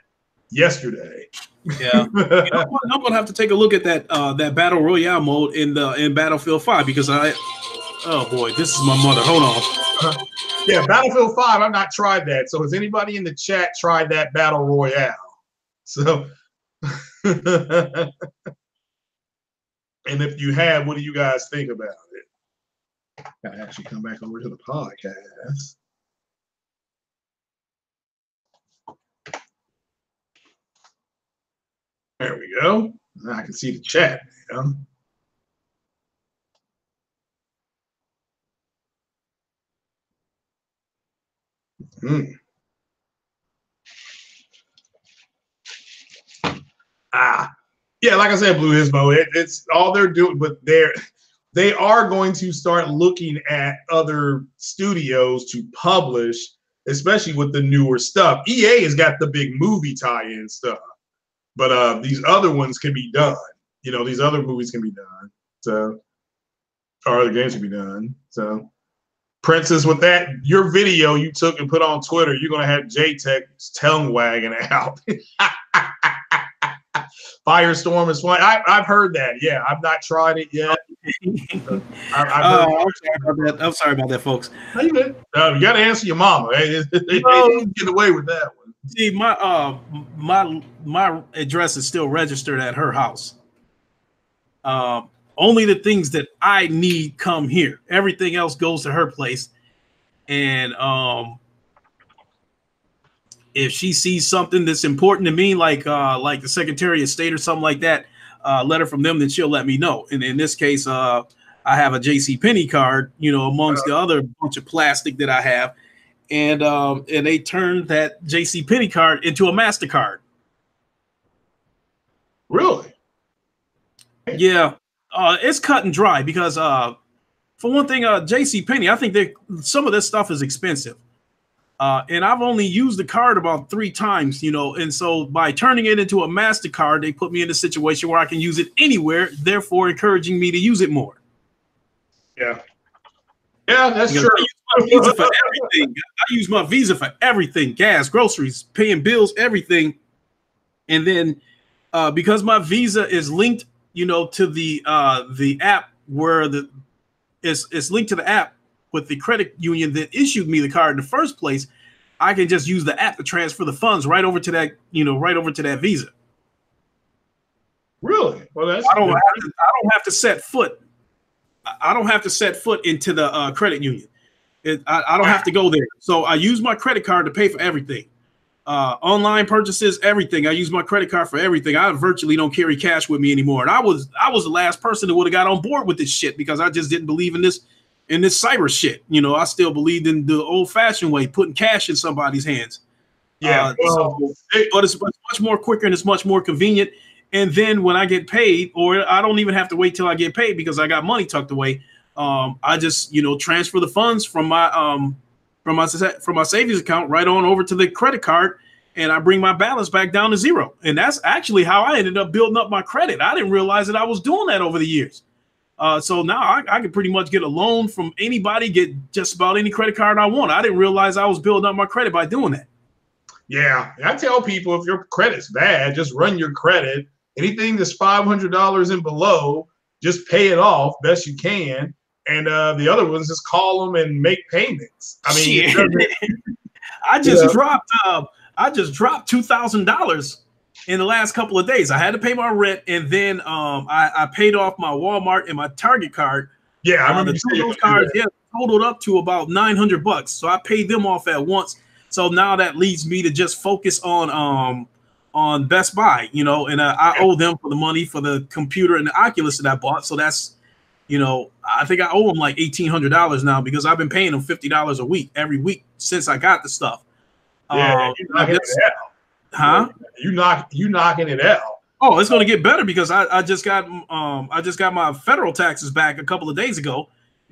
yesterday. Yeah, I'm gonna have to take a look at that battle royale mode in Battlefield 5 because oh boy, this is my mother. Hold on. Yeah, Battlefield 5. I've not tried that. So has anybody in the chat tried that battle royale? So, and if you have, what do you guys think about it? Gotta actually come back over to the podcast. There we go. Now I can see the chat. Yeah, like I said, Blue Hismo, it's all they're doing, but they are going to start looking at other studios to publish, especially with the newer stuff. EA has got the big movie tie-in stuff, but these other ones can be done. These other movies can be done. So, or other games can be done. So, Princess, with that, your video you took and put on Twitter, you're going to have J-Tech's tongue wagging out. Firestorm is fun. I've heard that. Yeah, I've not tried it yet. I'm sorry about that, folks. No, you good. You got to answer your mama. They get away with that one. See, my address is still registered at her house. Only the things that I need come here. Everything else goes to her place. And if she sees something that's important to me, like the Secretary of State or something like that, letter from them, then she'll let me know. And in this case, I have a JCPenney card, amongst the other bunch of plastic that I have. And they turned that JCPenney card into a MasterCard. Really? Yeah. It's cut and dry because, for one thing, JCPenney, I think some of this stuff is expensive. And I've only used the card about 3 times, and so by turning it into a MasterCard, they put me in a situation where I can use it anywhere, therefore encouraging me to use it more. Yeah. Yeah, that's true. I use my Visa for everything. I use my Visa for everything, gas, groceries, paying bills, everything. And then because my Visa is linked, to the app where it's linked to the app with the credit union that issued me the card in the first place, I can just use the app to transfer the funds right over to that Visa. Really? Well, I don't have to set foot. I don't have to set foot into the credit union. I don't have to go there. So I use my credit card to pay for everything. Online purchases, everything. I use my credit card for everything. I virtually don't carry cash with me anymore. And I was the last person that would have got on board with this shit because I just didn't believe in this cyber shit. I still believed in the old-fashioned way, putting cash in somebody's hands. Yeah. But it's much more quicker and it's much more convenient. And then when I get paid, or I don't even have to wait till I get paid because I got money tucked away. I just, transfer the funds from my savings account right on over to the credit card, and I bring my balance back down to zero. And that's actually how I ended up building up my credit. I didn't realize that I was doing that over the years. So now I can pretty much get a loan from anybody, get just about any credit card I want. I didn't realize I was building up my credit by doing that. Yeah, I tell people if your credit's bad, just run your credit. Anything that's $500 and below, just pay it off best you can. And the other ones, just call them and make payments. I mean, I just dropped $2,000 in the last couple of days. I had to pay my rent, and then I paid off my Walmart and my Target card. Yeah, I remember those cards. Yeah, totaled up to about $900. So I paid them off at once. So now that leads me to just focus on Best Buy, and I owe them for the money for the computer and the Oculus that I bought. So that's, I think I owe them like $1,800 now because I've been paying them $50 a week every week since I got the stuff. Yeah, you're knocking it out. Huh? You knocking it out. Oh, it's going to get better because I just got my federal taxes back a couple of days ago.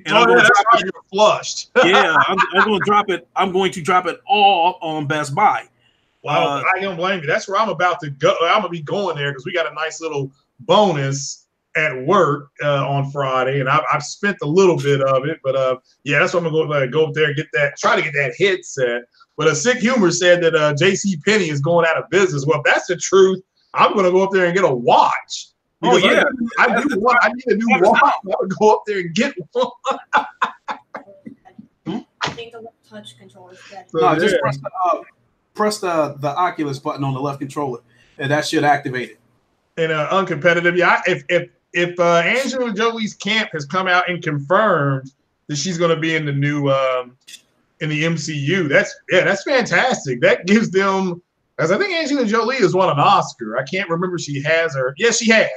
And that's why you're flushed. Yeah, I'm going to drop it. I'm going to drop it all on Best Buy. Well, I don't blame you. That's where I'm about to go. I'm gonna be going there because we got a nice little bonus at work on Friday, and I've spent a little bit of it. But yeah, that's what I'm gonna go up there and try to get that headset. But Sick Humor said that JCPenney is going out of business. Well, if that's the truth, I'm gonna go up there and get a watch. Oh yeah, I need a new watch. I'm gonna go up there and get one. I think the touch controller is dead. So, just press the Oculus button on the left controller, and that should activate it. And uncompetitive, yeah. If Angelina Jolie's camp has come out and confirmed that she's going to be in the new in the MCU, that's fantastic. That gives them, as I think Angelina Jolie has won an Oscar. I can't remember if she has or yes, she has.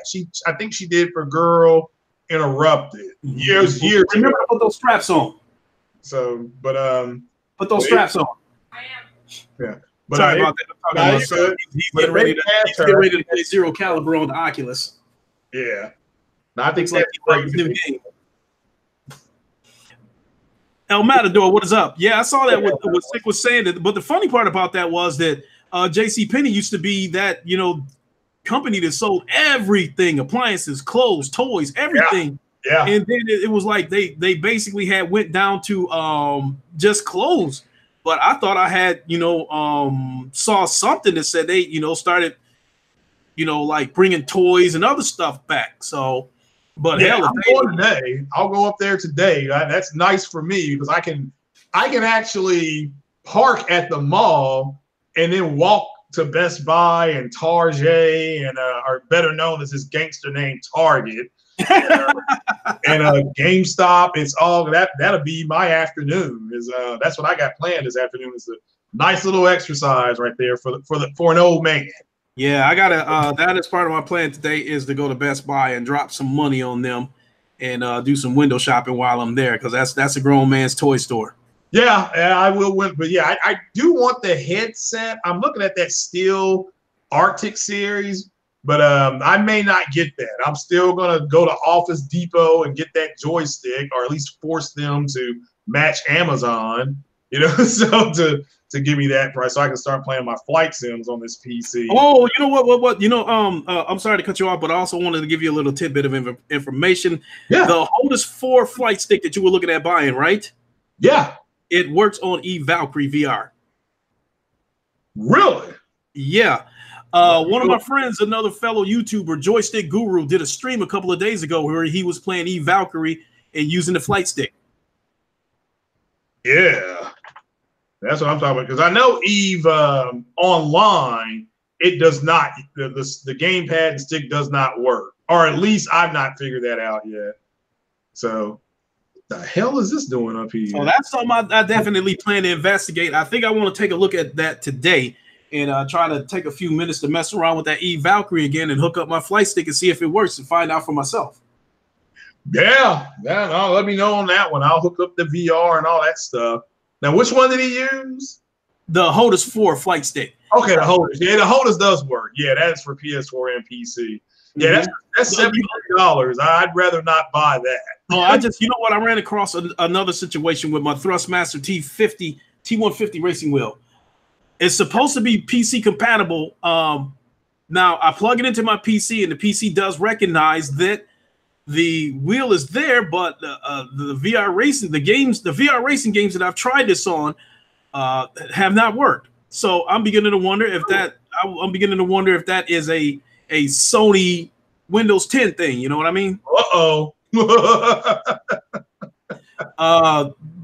I think she did for Girl Interrupted. Years. Remember to put those straps on. So, but put those straps on. I am. Yeah. But sorry about that. He's getting ready to play Zero Caliber on the Oculus. Yeah. No, I think it's like his new game. El Matador, what is up? Yeah, I saw that what Sick was saying. But the funny part about that was that JCPenney used to be that, company that sold everything, appliances, clothes, toys, everything. Yeah. And then it was like they basically went down to just clothes. But I thought I had, saw something that said they, started, like bringing toys and other stuff back. So, but yeah, I'm going today. I'll go up there today. That's nice for me because I can actually park at the mall and then walk to Best Buy and Target and are better known as this gangster named Target. And GameStop. It's all that'll be my afternoon. That's what I got planned this afternoon. Is a nice little exercise right there for an old man. Yeah, I gotta. That is part of my plan today is to go to Best Buy and drop some money on them and do some window shopping while I'm there because that's a grown man's toy store. Yeah, I will win. But yeah, I do want the headset. I'm looking at that Steel Arctic series. But I may not get that. I'm still gonna go to Office Depot and get that joystick, or at least force them to match Amazon. So to give me that price, so I can start playing my flight sims on this PC. Oh, you know what? I'm sorry to cut you off, but I also wanted to give you a little tidbit of information. Yeah. The Hodis 4 flight stick that you were looking at buying, right? Yeah. It works on Valkyrie VR. Really? Yeah. One of my friends, another fellow YouTuber, Joystick Guru, did a stream a couple of days ago where he was playing Valkyrie and using the flight stick. Yeah, that's what I'm talking about. Because I know Eve online, it does not. The gamepad and stick does not work, or at least I've not figured that out yet. So, what the hell is this doing up here? So that's something I definitely plan to investigate. I think I want to take a look at that today. And try to take a few minutes to mess around with that Valkyrie again and hook up my flight stick and see if it works and find out for myself. Yeah, let me know on that one. I'll hook up the VR and all that stuff. Now, which one did he use? The HOTAS 4 flight stick. Okay, the HOTAS. Yeah, the HOTAS does work. Yeah, that's for PS4 and PC. Yeah, that's $73. I'd rather not buy that. Oh, you know what? I ran across another situation with my Thrustmaster T150 racing wheel. It's supposed to be PC compatible. Now I plug it into my PC, and the PC does recognize that the wheel is there, but the VR racing, the VR racing games that I've tried this on have not worked. So I'm beginning to wonder if that is a Sony Windows 10 thing. You know what I mean?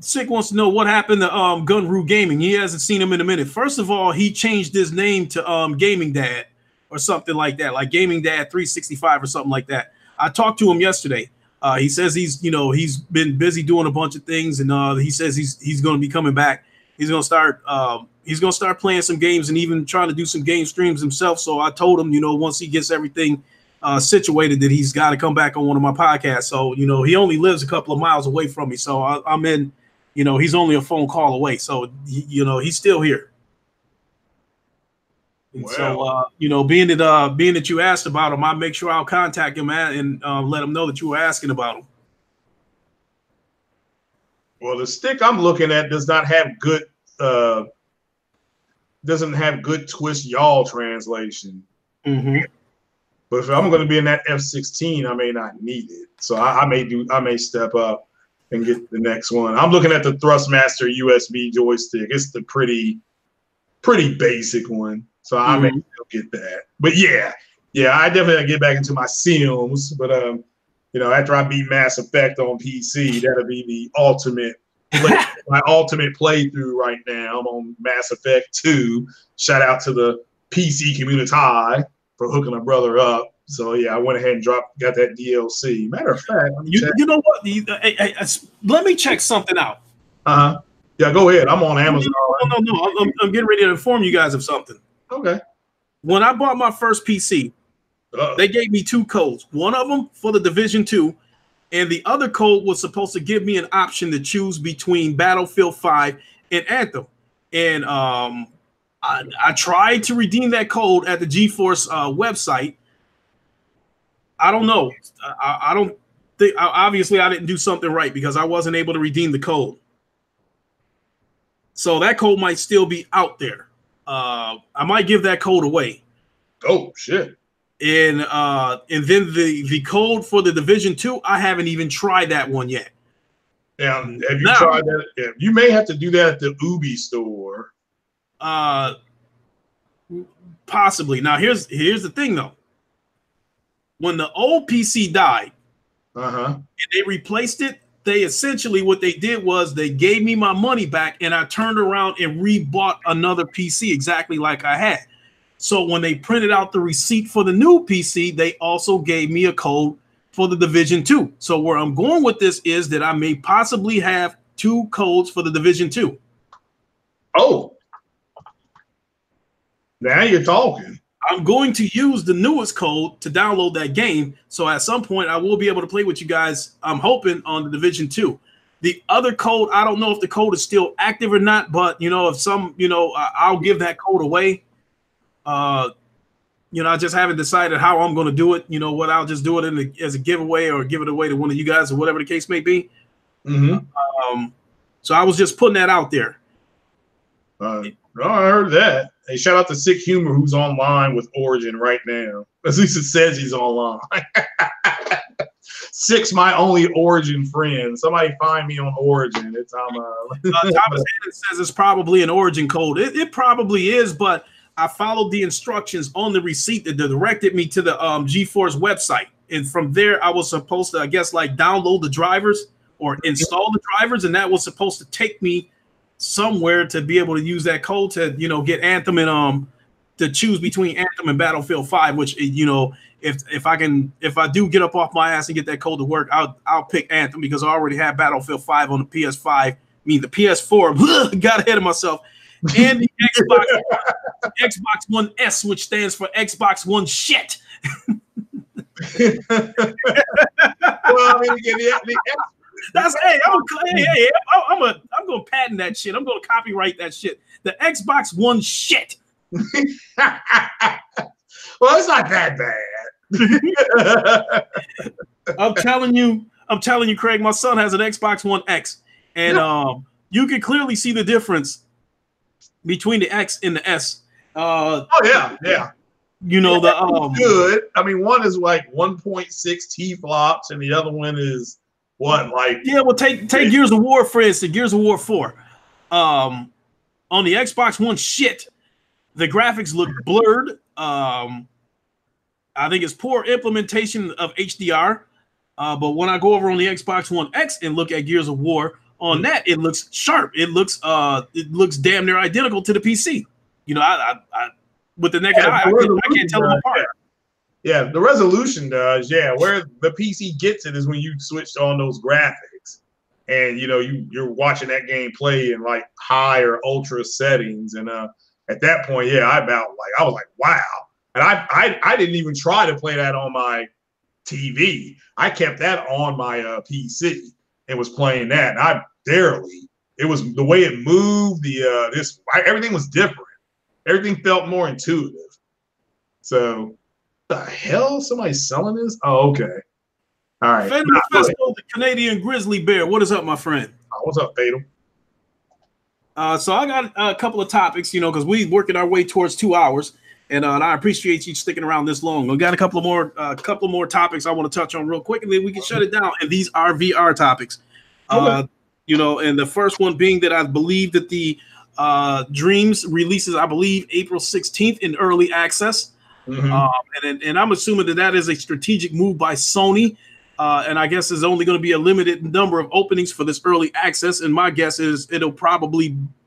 Sick wants to know what happened to Gunru Gaming. He hasn't seen him in a minute. First of all, he changed his name to Gaming Dad or something like that, like Gaming Dad 365 or something like that. I talked to him yesterday. He says he's been busy doing a bunch of things, and he says he's going to be coming back. He's going to start playing some games and even trying to do some game streams himself. So I told him, once he gets everything situated, that he's got to come back on one of my podcasts. So, he only lives a couple of miles away from me. So I'm in, he's only a phone call away. So, he's still here. Wow. So, being that you asked about him, I'll make sure I'll contact him and let him know that you were asking about him. Well, the stick I'm looking at does not have good, doesn't have good twist y'all translation. Mm-hmm. But if I'm going to be in that F16, I may not need it. So I may step up and get the next one. I'm looking at the Thrustmaster USB joystick. It's the pretty basic one. So I may still get that. But yeah, I definitely get back into my Sims. But after I beat Mass Effect on PC, that'll be the ultimate my ultimate playthrough right now. I'm on Mass Effect 2. Shout out to the PC community for hooking a brother up. So yeah, I went ahead and got that DLC. Matter of fact, you know what? Let me check something out. Yeah, go ahead. I'm on Amazon. No. I'm getting ready to inform you guys of something. Okay. When I bought my first PC, they gave me 2 codes. One of them for the Division 2, and the other code was supposed to give me an option to choose between Battlefield 5 and Anthem. And I tried to redeem that code at the GeForce website. I don't know. I don't think. Obviously, I didn't do something right because I wasn't able to redeem the code. So that code might still be out there. I might give that code away. Oh shit! And then the code for the Division 2, I haven't even tried that one yet. Yeah, have you tried that? Yeah, you may have to do that at the Ubi store. Possibly. Now here's the thing though. When the old PC died, and they replaced it, they essentially what they did was they gave me my money back, and I turned around and rebought another PC exactly like I had. So when they printed out the receipt for the new PC, they also gave me a code for the Division 2. So where I'm going with this is that I may possibly have 2 codes for the Division 2. Oh. Now you're talking. I'm going to use the newest code to download that game. So at some point, I will be able to play with you guys, I'm hoping, on the Division 2. The other code, I don't know if the code is still active or not, but, if some, I'll give that code away. I just haven't decided how I'm going to do it. I'll just do it as a giveaway or give it away to one of you guys or whatever the case may be. So I was just putting that out there. I heard that. Hey, shout out to Sick Humor, who's online with Origin right now. At least it says he's online. Sick's my only Origin friend. Somebody find me on Origin. It's Thomas Hannon says it's probably an Origin code. It probably is, but I followed the instructions on the receipt that directed me to the GeForce website. And from there, I was supposed to, I guess, download the drivers or install the drivers. And that was supposed to take me somewhere to be able to use that code to, get Anthem and to choose between Anthem and Battlefield 5, which, if I do get up off my ass and get that code to work, I'll pick Anthem because I already have Battlefield 5 on the PS5. I mean, the PS4 got ahead of myself. And the Xbox One S, which stands for Xbox One shit. Well, I mean, That's hey, I'm gonna patent that shit. I'm gonna copyright that shit. The Xbox One shit. Well, it's not that bad. I'm telling you, Craig. My son has an Xbox One X, and you can clearly see the difference between the X and the S. Oh yeah. You know good. I mean, one is like 1.6 T flops, and the other one is what, like well, take Gears of War for instance. Gears of War 4. On the Xbox One shit, the graphics look blurred. I think it's poor implementation of HDR. But when I go over on the Xbox One X and look at Gears of War on that, it looks sharp. It looks damn near identical to the PC. You know, I with the naked eye, I can't tell them apart. Yeah, the resolution does. Yeah, where the PC gets it is when you switched on those graphics, and you know you're watching that game play in like high or ultra settings, and at that point, yeah, I was like, wow. And I didn't even try to play that on my TV. I kept that on my PC and was playing that. And it was the way it moved. Everything was different. Everything felt more intuitive. So, the hell? Somebody's selling this? Oh, okay. All right. Festival, the Canadian Grizzly Bear. What is up, my friend? What's up, Fatal? So I got a couple of topics, you know, because we're working our way towards 2 hours. And I appreciate you sticking around this long. We got a couple more topics I want to touch on real quick, and then we can shut it down. And these are VR topics, you know. And the first one being that I believe that the Dreams releases, I believe, April 16th in early access, and I'm assuming that is a strategic move by Sony. And I guess there's only going to be a limited number of openings for this early access. And my guess is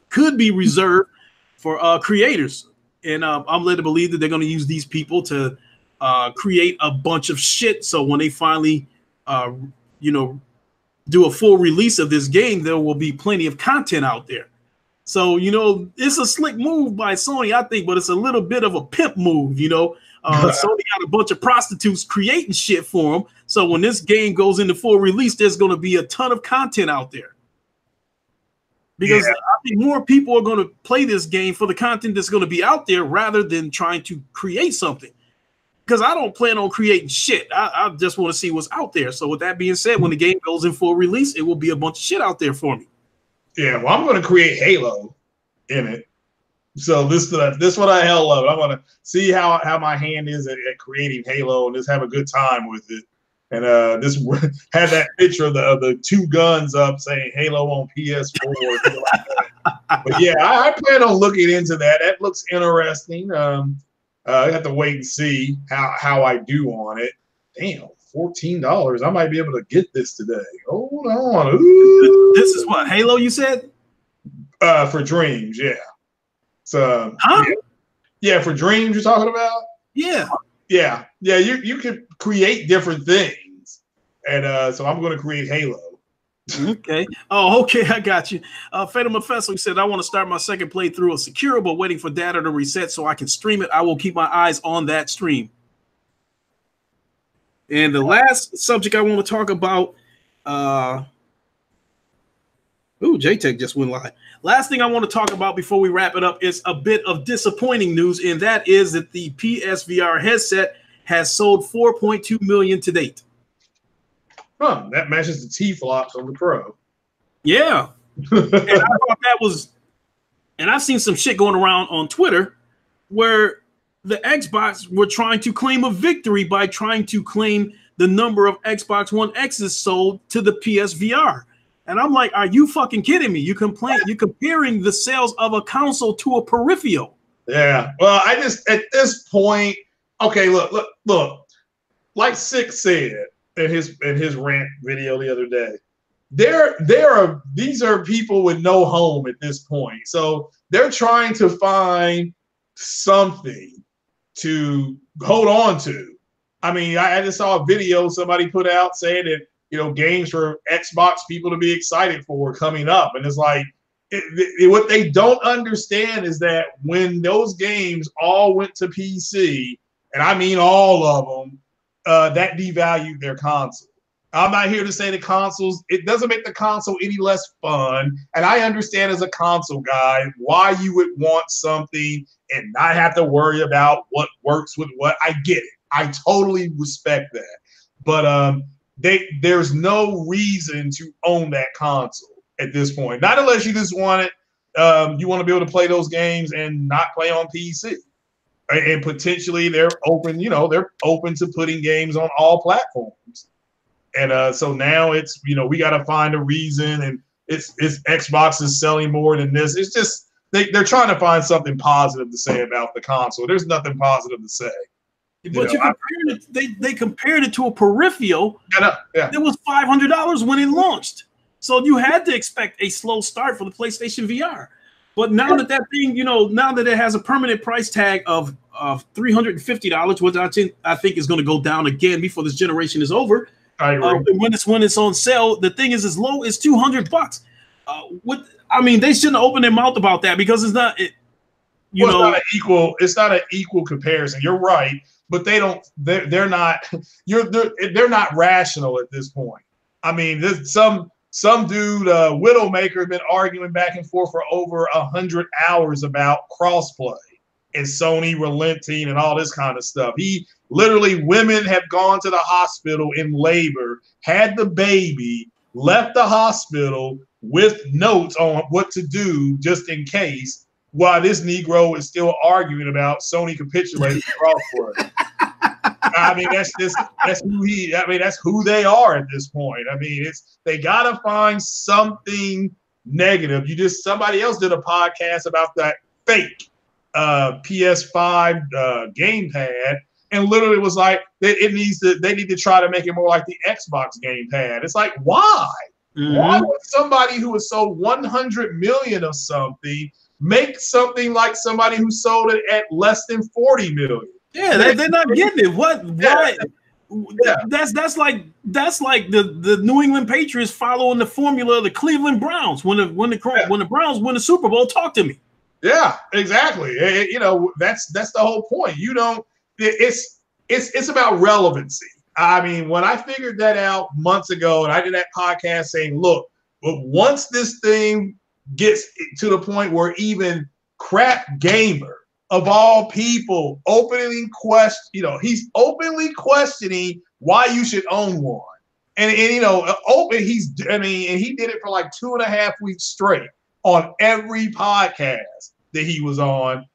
could be reserved for creators. And I'm led to believe that they're going to use these people to create a bunch of shit. So when they finally, do a full release of this game, there will be plenty of content out there. So, you know, it's a slick move by Sony, I think, but it's a little bit of a pimp move, you know. Sony got a bunch of prostitutes creating shit for them. So when this game goes into full release, there's going to be a ton of content out there. Because I think more people are going to play this game for the content that's going to be out there rather than trying to create something. Because I don't plan on creating shit. I just want to see what's out there. So with that being said, when the game goes in full release, it will be a bunch of shit out there for me. Yeah, well, I'm going to create Halo in it. So this what I hell love. I want to see how my hand is at creating Halo and just have a good time with it. And this had that picture of the two guns up saying Halo on PS4. But yeah, I plan on looking into that. That looks interesting. I have to wait and see how I do on it. Damn, $14. I might be able to get this today. Hold on. Ooh. This is what, Halo, you said? For Dreams, yeah. So yeah, for Dreams you're talking about? Yeah. Yeah. You could create different things. And so I'm going to create Halo. Okay. Oh, okay. I got you. Fatal Mephisto said, I want to start my second playthrough of Sekiro, but waiting for data to reset so I can stream it. I will keep my eyes on that stream. And the last subject I want to talk about, JTech just went live. Last thing I want to talk about before we wrap it up is a bit of disappointing news, and that is that the PSVR headset has sold 4.2 million to date. Huh, that matches the T-flops on the Pro. Yeah. And I thought that was, and I've seen some shit going around on Twitter where the Xbox were trying to claim a victory by trying to claim the number of Xbox One X's sold to the PSVR. And I'm like, are you fucking kidding me? You're comparing the sales of a console to a peripheral. Yeah. Well, I just, at this point, okay, look. Like Six said in his rant video the other day, these are people with no home at this point. So they're trying to find something to hold on to. I mean, I just saw a video somebody put out saying that, you know, games for Xbox people to be excited for coming up. And it's like, what they don't understand is that when those games all went to PC, and I mean all of them, that devalued their console. I'm not here to say the consoles, it doesn't make the console any less fun. And I understand as a console guy why you would want something and not have to worry about what works with what. I get it. I totally respect that. But there's no reason to own that console at this point. Not unless you just want it, you want to be able to play those games and not play on PC. And potentially they're open, they're open to putting games on all platforms. And so now it's, we got to find a reason, and it's Xbox is selling more than this. It's just they're trying to find something positive to say about the console. There's nothing positive to say. But they compared it to a peripheral. Yeah. It was $500 when it launched, so you had to expect a slow start for the PlayStation VR. But now that thing, now that it has a permanent price tag of $350, which I think is going to go down again before this generation is over. I agree. When it's on sale, the thing is as low as $200. They shouldn't open their mouth about that because it's not. It's not an equal. It's not an equal comparison. You're right, but they don't. They're not. They're not rational at this point. I mean, there's some dude, Widowmaker, has been arguing back and forth for over 100 hours about crossplay and Sony relenting and all this kind of stuff. Women have gone to the hospital in labor, had the baby, left the hospital with notes on what to do just in case, while this Negro is still arguing about Sony capitulating crossplay. That's who they are at this point. They gotta find something negative. Somebody else did a podcast about that fake PS5 gamepad, and literally was like they need to try to make it more like the Xbox gamepad. It's like, why? Mm-hmm. Why would somebody who has sold 100 million of something make something like somebody who sold it at less than 40 million? Yeah, they're not getting it. What? Why? Yeah. That's like the New England Patriots following the formula of the Cleveland Browns when the Browns win the Super Bowl. Talk to me. Yeah, exactly. That's the whole point. It's about relevancy. When I figured that out months ago, and I did that podcast saying, look, but once this thing gets to the point where even Crap Gamer, of all people, he's openly questioning why you should own one. And he did it for like 2.5 weeks straight on every podcast that he was on.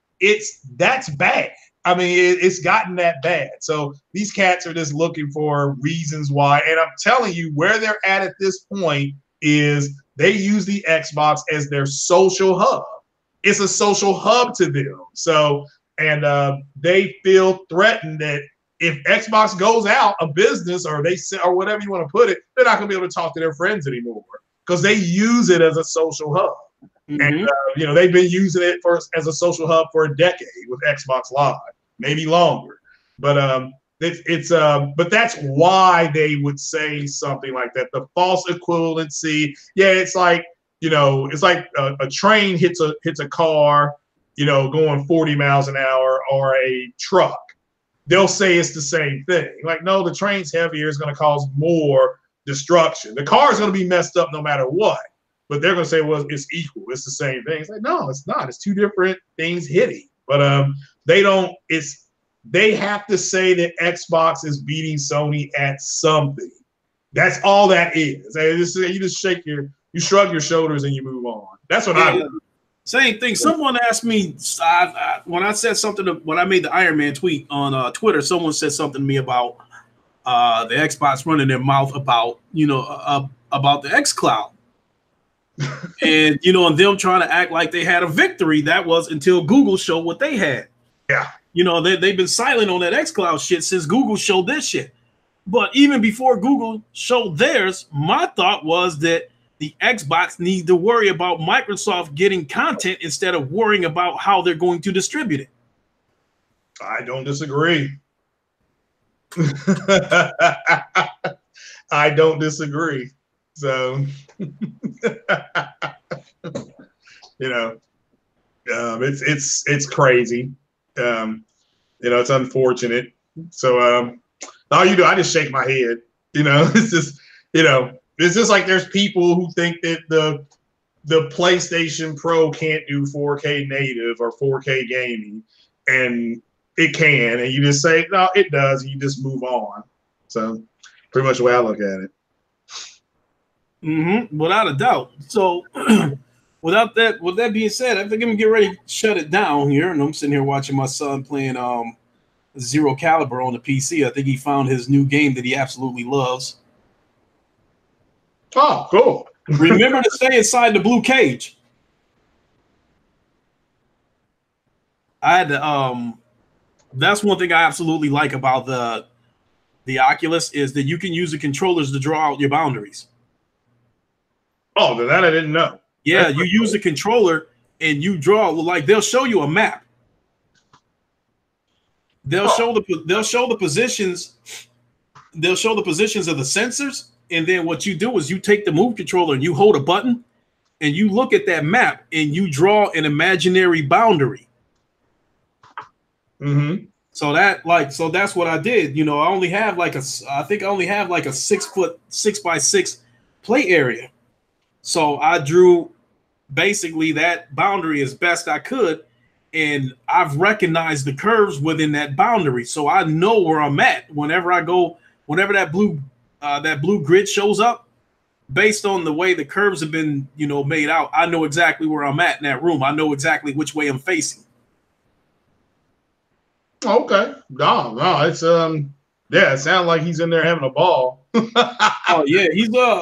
That's bad. It's gotten that bad. So these cats are just looking for reasons why. And I'm telling you, where they're at this point is they use the Xbox as their social hub. It's a social hub to them. So, and they feel threatened that if Xbox goes out of business or whatever you want to put it, they're not going to be able to talk to their friends anymore because they use it as a social hub. Mm-hmm. And they've been using it as a social hub for a decade with Xbox Live, maybe longer. But but that's why they would say something like that. The false equivalency. Yeah, it's like a train hits a car, going 40 miles an hour, or a truck. They'll say it's the same thing. Like, no, the train's heavier, it's going to cause more destruction. The car is going to be messed up no matter what. But they're going to say, well, it's equal. It's the same thing. It's like, no, it's not. It's two different things hitting. But they have to say that Xbox is beating Sony at something. That's all that is. You shrug your shoulders and you move on. That's what I do. Same thing. Someone asked me when I said something when I made the Iron Man tweet on Twitter. Someone said something to me about the Xbox running their mouth about about the xCloud. And and them trying to act like they had a victory. That was until Google showed what they had. Yeah. They've been silent on that xCloud shit since Google showed their shit. But even before Google showed theirs, my thought was that the Xbox needs to worry about Microsoft getting content instead of worrying about how they're going to distribute it. I don't disagree. I don't disagree. So, it's crazy. It's unfortunate. So, all you do, I just shake my head. It's just It's just like there's people who think that the PlayStation Pro can't do 4K native or 4K gaming, and it can, and you just say, no, it does, and you just move on. So pretty much the way I look at it. Without a doubt. So with that being said, I think I'm gonna get ready to shut it down here. And I'm sitting here watching my son playing Zero Caliber on the PC. I think he found his new game that he absolutely loves. Oh, cool. Remember to stay inside the blue cage. I had to that's one thing I absolutely like about the Oculus is that you can use the controllers to draw out your boundaries. Oh, that I didn't know. Yeah, that's you use the controller and you draw, like they'll show you a map. They'll show the positions. They'll show the positions of the sensors, and then what you do is you take the move controller and you hold a button, and you look at that map and you draw an imaginary boundary. So that's what I did. I only have I think I only have like a 6-foot 6x6 play area. So I drew basically that boundary as best I could, and I've recognized the curves within that boundary. So I know where I'm at whenever I go, whenever that blue grid shows up, based on the way the curves have been, made out, I know exactly where I'm at in that room. I know exactly which way I'm facing. Okay. No, it's it sounds like he's in there having a ball. Oh yeah,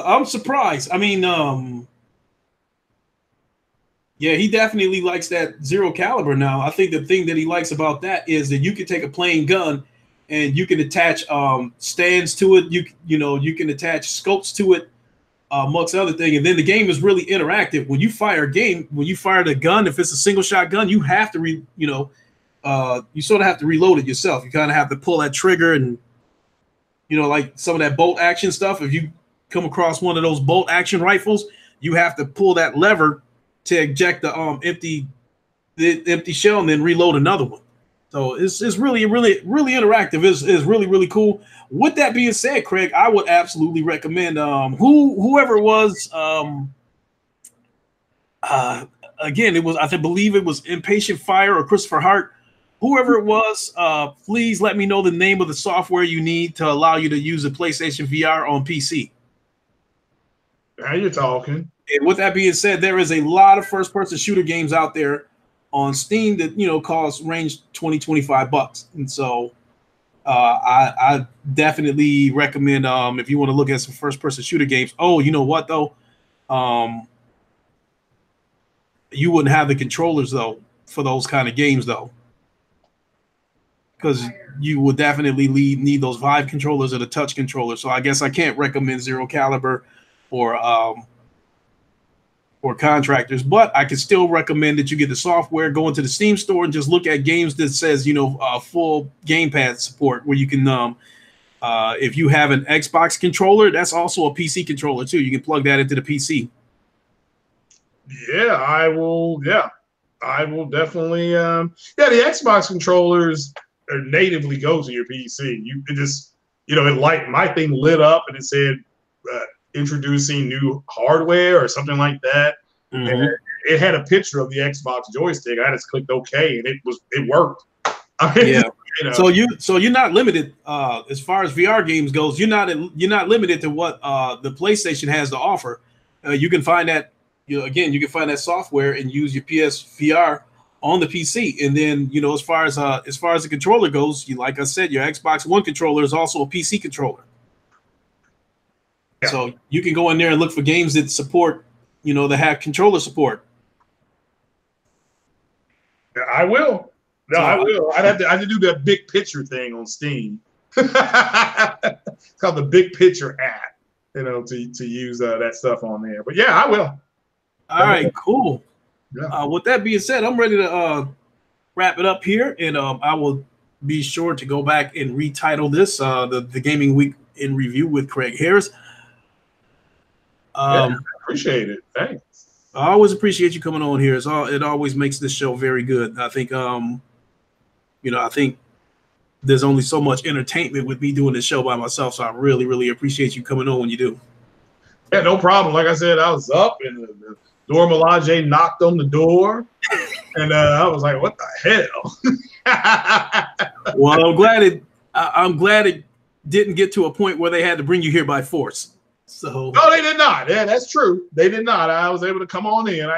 I'm surprised. I mean, yeah, he definitely likes that Zero Caliber now. I think the thing that he likes about that is that you can take a plain gun and you can attach stands to it. You can attach scopes to it, amongst other things. And then the game is really interactive. When you fire the gun, if it's a single shot gun, you have to you sort of have to reload it yourself. You kind of have to pull that trigger and like some of that bolt action stuff. If you come across one of those bolt action rifles, you have to pull that lever to eject the empty shell and then reload another one. So it's really, really, really interactive. It's really, really cool. With that being said, Craig, I would absolutely recommend whoever it was. Again, I believe it was Impatient Fire or Christopher Hart. Whoever it was, please let me know the name of the software you need to allow you to use the PlayStation VR on PC. Now you're talking. And with that being said, there is a lot of first-person shooter games out there on Steam that range $20-$25, and so I definitely recommend if you want to look at some first-person shooter games. Oh, you know what though? You wouldn't have the controllers though for those kind of games though, because you would definitely need those Vive controllers or the touch controller. So I guess I can't recommend Zero Caliber or Contractors, but I can still recommend that you get the software, go into the Steam store and just look at games that says, full gamepad support, where you can, if you have an Xbox controller, that's also a PC controller too. You can plug that into the PC. Yeah, I will. Yeah, I will definitely. The Xbox controllers natively go to your PC. My thing lit up and it said, introducing new hardware or something like that. And it had a picture of the Xbox joystick. I just clicked OK and it worked. Yeah. So you're not limited as far as VR games goes. You're not limited to what the PlayStation has to offer. You can find that you can find that software and use your PSVR on the PC. And then as far as the controller goes, like I said, your Xbox One controller is also a PC controller. So you can go in there and look for games that support, that have controller support. I will. No, I will. I have to do that big picture thing on Steam. It's called the Big Picture app, to use that stuff on there. But yeah, I will. All right, cool. Yeah. With that being said, I'm ready to wrap it up here, and I will be sure to go back and retitle this the Gaming Week in Review with Craig Harris. I appreciate it. Thanks. I always appreciate you coming on here. It always makes this show very good. I think I think there's only so much entertainment with me doing this show by myself, so I really, really appreciate you coming on when you do. Yeah, no problem. Like I said, I was up and the Dora Milaje knocked on the door, and I was like, "What the hell?" Well, I'm glad it didn't get to a point where they had to bring you here by force. So no, they did not. Yeah, that's true. They did not. I was able to come on in.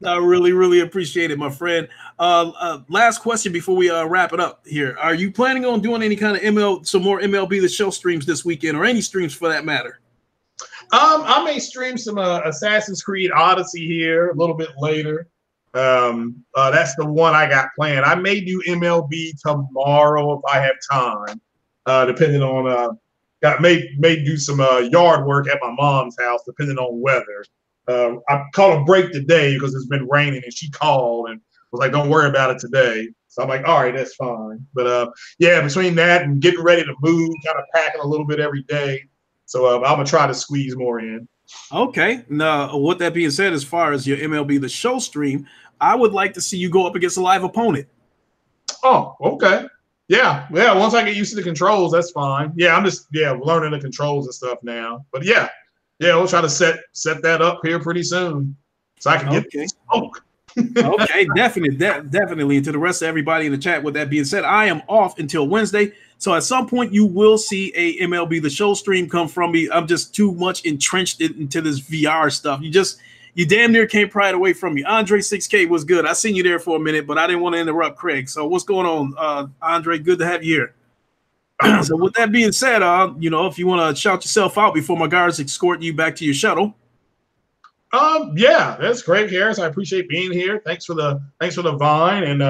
I really, really appreciate it, my friend. Last question before we wrap it up here. Are you planning on doing any kind of some more MLB The Show streams this weekend, or any streams for that matter? I may stream some Assassin's Creed Odyssey here a little bit later. That's the one I got planned. I may do MLB tomorrow if I have time, depending on may do some yard work at my mom's house, depending on weather. I called a break today because it's been raining, and she called and was like, "Don't worry about it today." So I'm like, "All right, that's fine." But yeah, between that and getting ready to move, kind of packing a little bit every day. So I'm gonna try to squeeze more in. Okay. Now, with that being said, as far as your MLB The Show stream, I would like to see you go up against a live opponent. Oh, okay. Yeah. Once I get used to the controls, that's fine. Yeah, I'm just learning the controls and stuff now. But yeah, we'll try to set that up here pretty soon, so I can get smoke. Okay, definitely. And to the rest of everybody in the chat, with that being said, I am off until Wednesday. So at some point you will see a MLB The Show stream come from me. I'm just too much entrenched into this VR stuff. You damn near can't pry it away from me. Andre 6K was good. I seen you there for a minute, but I didn't want to interrupt Craig. So what's going on, Andre? Good to have you here. So with that being said, if you want to shout yourself out before my guards escort you back to your shuttle. Yeah, that's great, Harris. I appreciate being here. Thanks for the Vine, and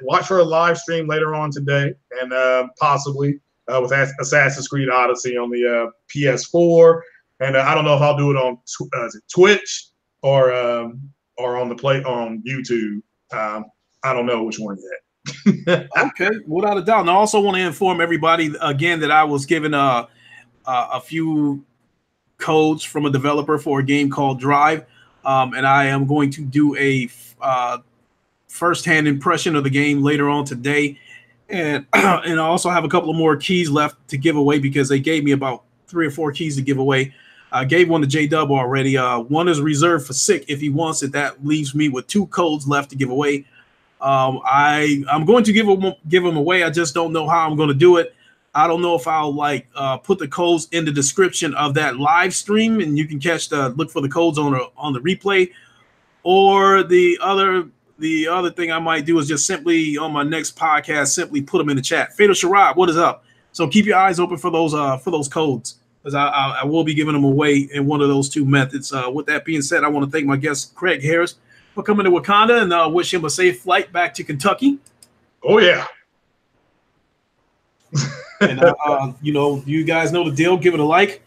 watch for a live stream later on today, and possibly with Assassin's Creed Odyssey on the PS4. And I don't know if I'll do it on Twitch or on YouTube. I don't know which one yet. Okay, without a doubt. And I also want to inform everybody again that I was given a few codes from a developer for a game called Drive, and I am going to do a first-hand impression of the game later on today, and I also have a couple of more keys left to give away because they gave me about 3 or 4 keys to give away. I gave one to J-Dub already. One is reserved for Sick if he wants it. That leaves me with 2 codes left to give away. I'm going to give them away. I just don't know how I'm going to do it. I don't know if I'll put the codes in the description of that live stream, and you can look for the codes on the replay. Or the other thing I might do is just simply on my next podcast, simply put them in the chat. Fatal Sharad, what is up? So keep your eyes open for those codes, because I will be giving them away in one of those 2 methods. With that being said, I want to thank my guest Craig Harris for coming to Wakanda, and wish him a safe flight back to Kentucky. Oh yeah. And you guys know the deal. Give it a like,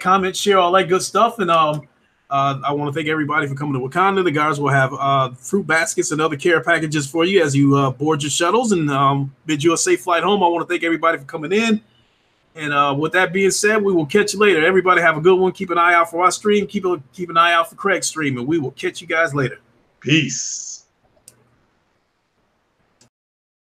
comment, share, all that good stuff. And I want to thank everybody for coming to Wakanda. The guys will have fruit baskets and other care packages for you as you board your shuttles, and bid you a safe flight home. I want to thank everybody for coming in. And with that being said, we will catch you later. Everybody have a good one. Keep an eye out for our stream. Keep an eye out for Craig's stream, and we will catch you guys later. Peace.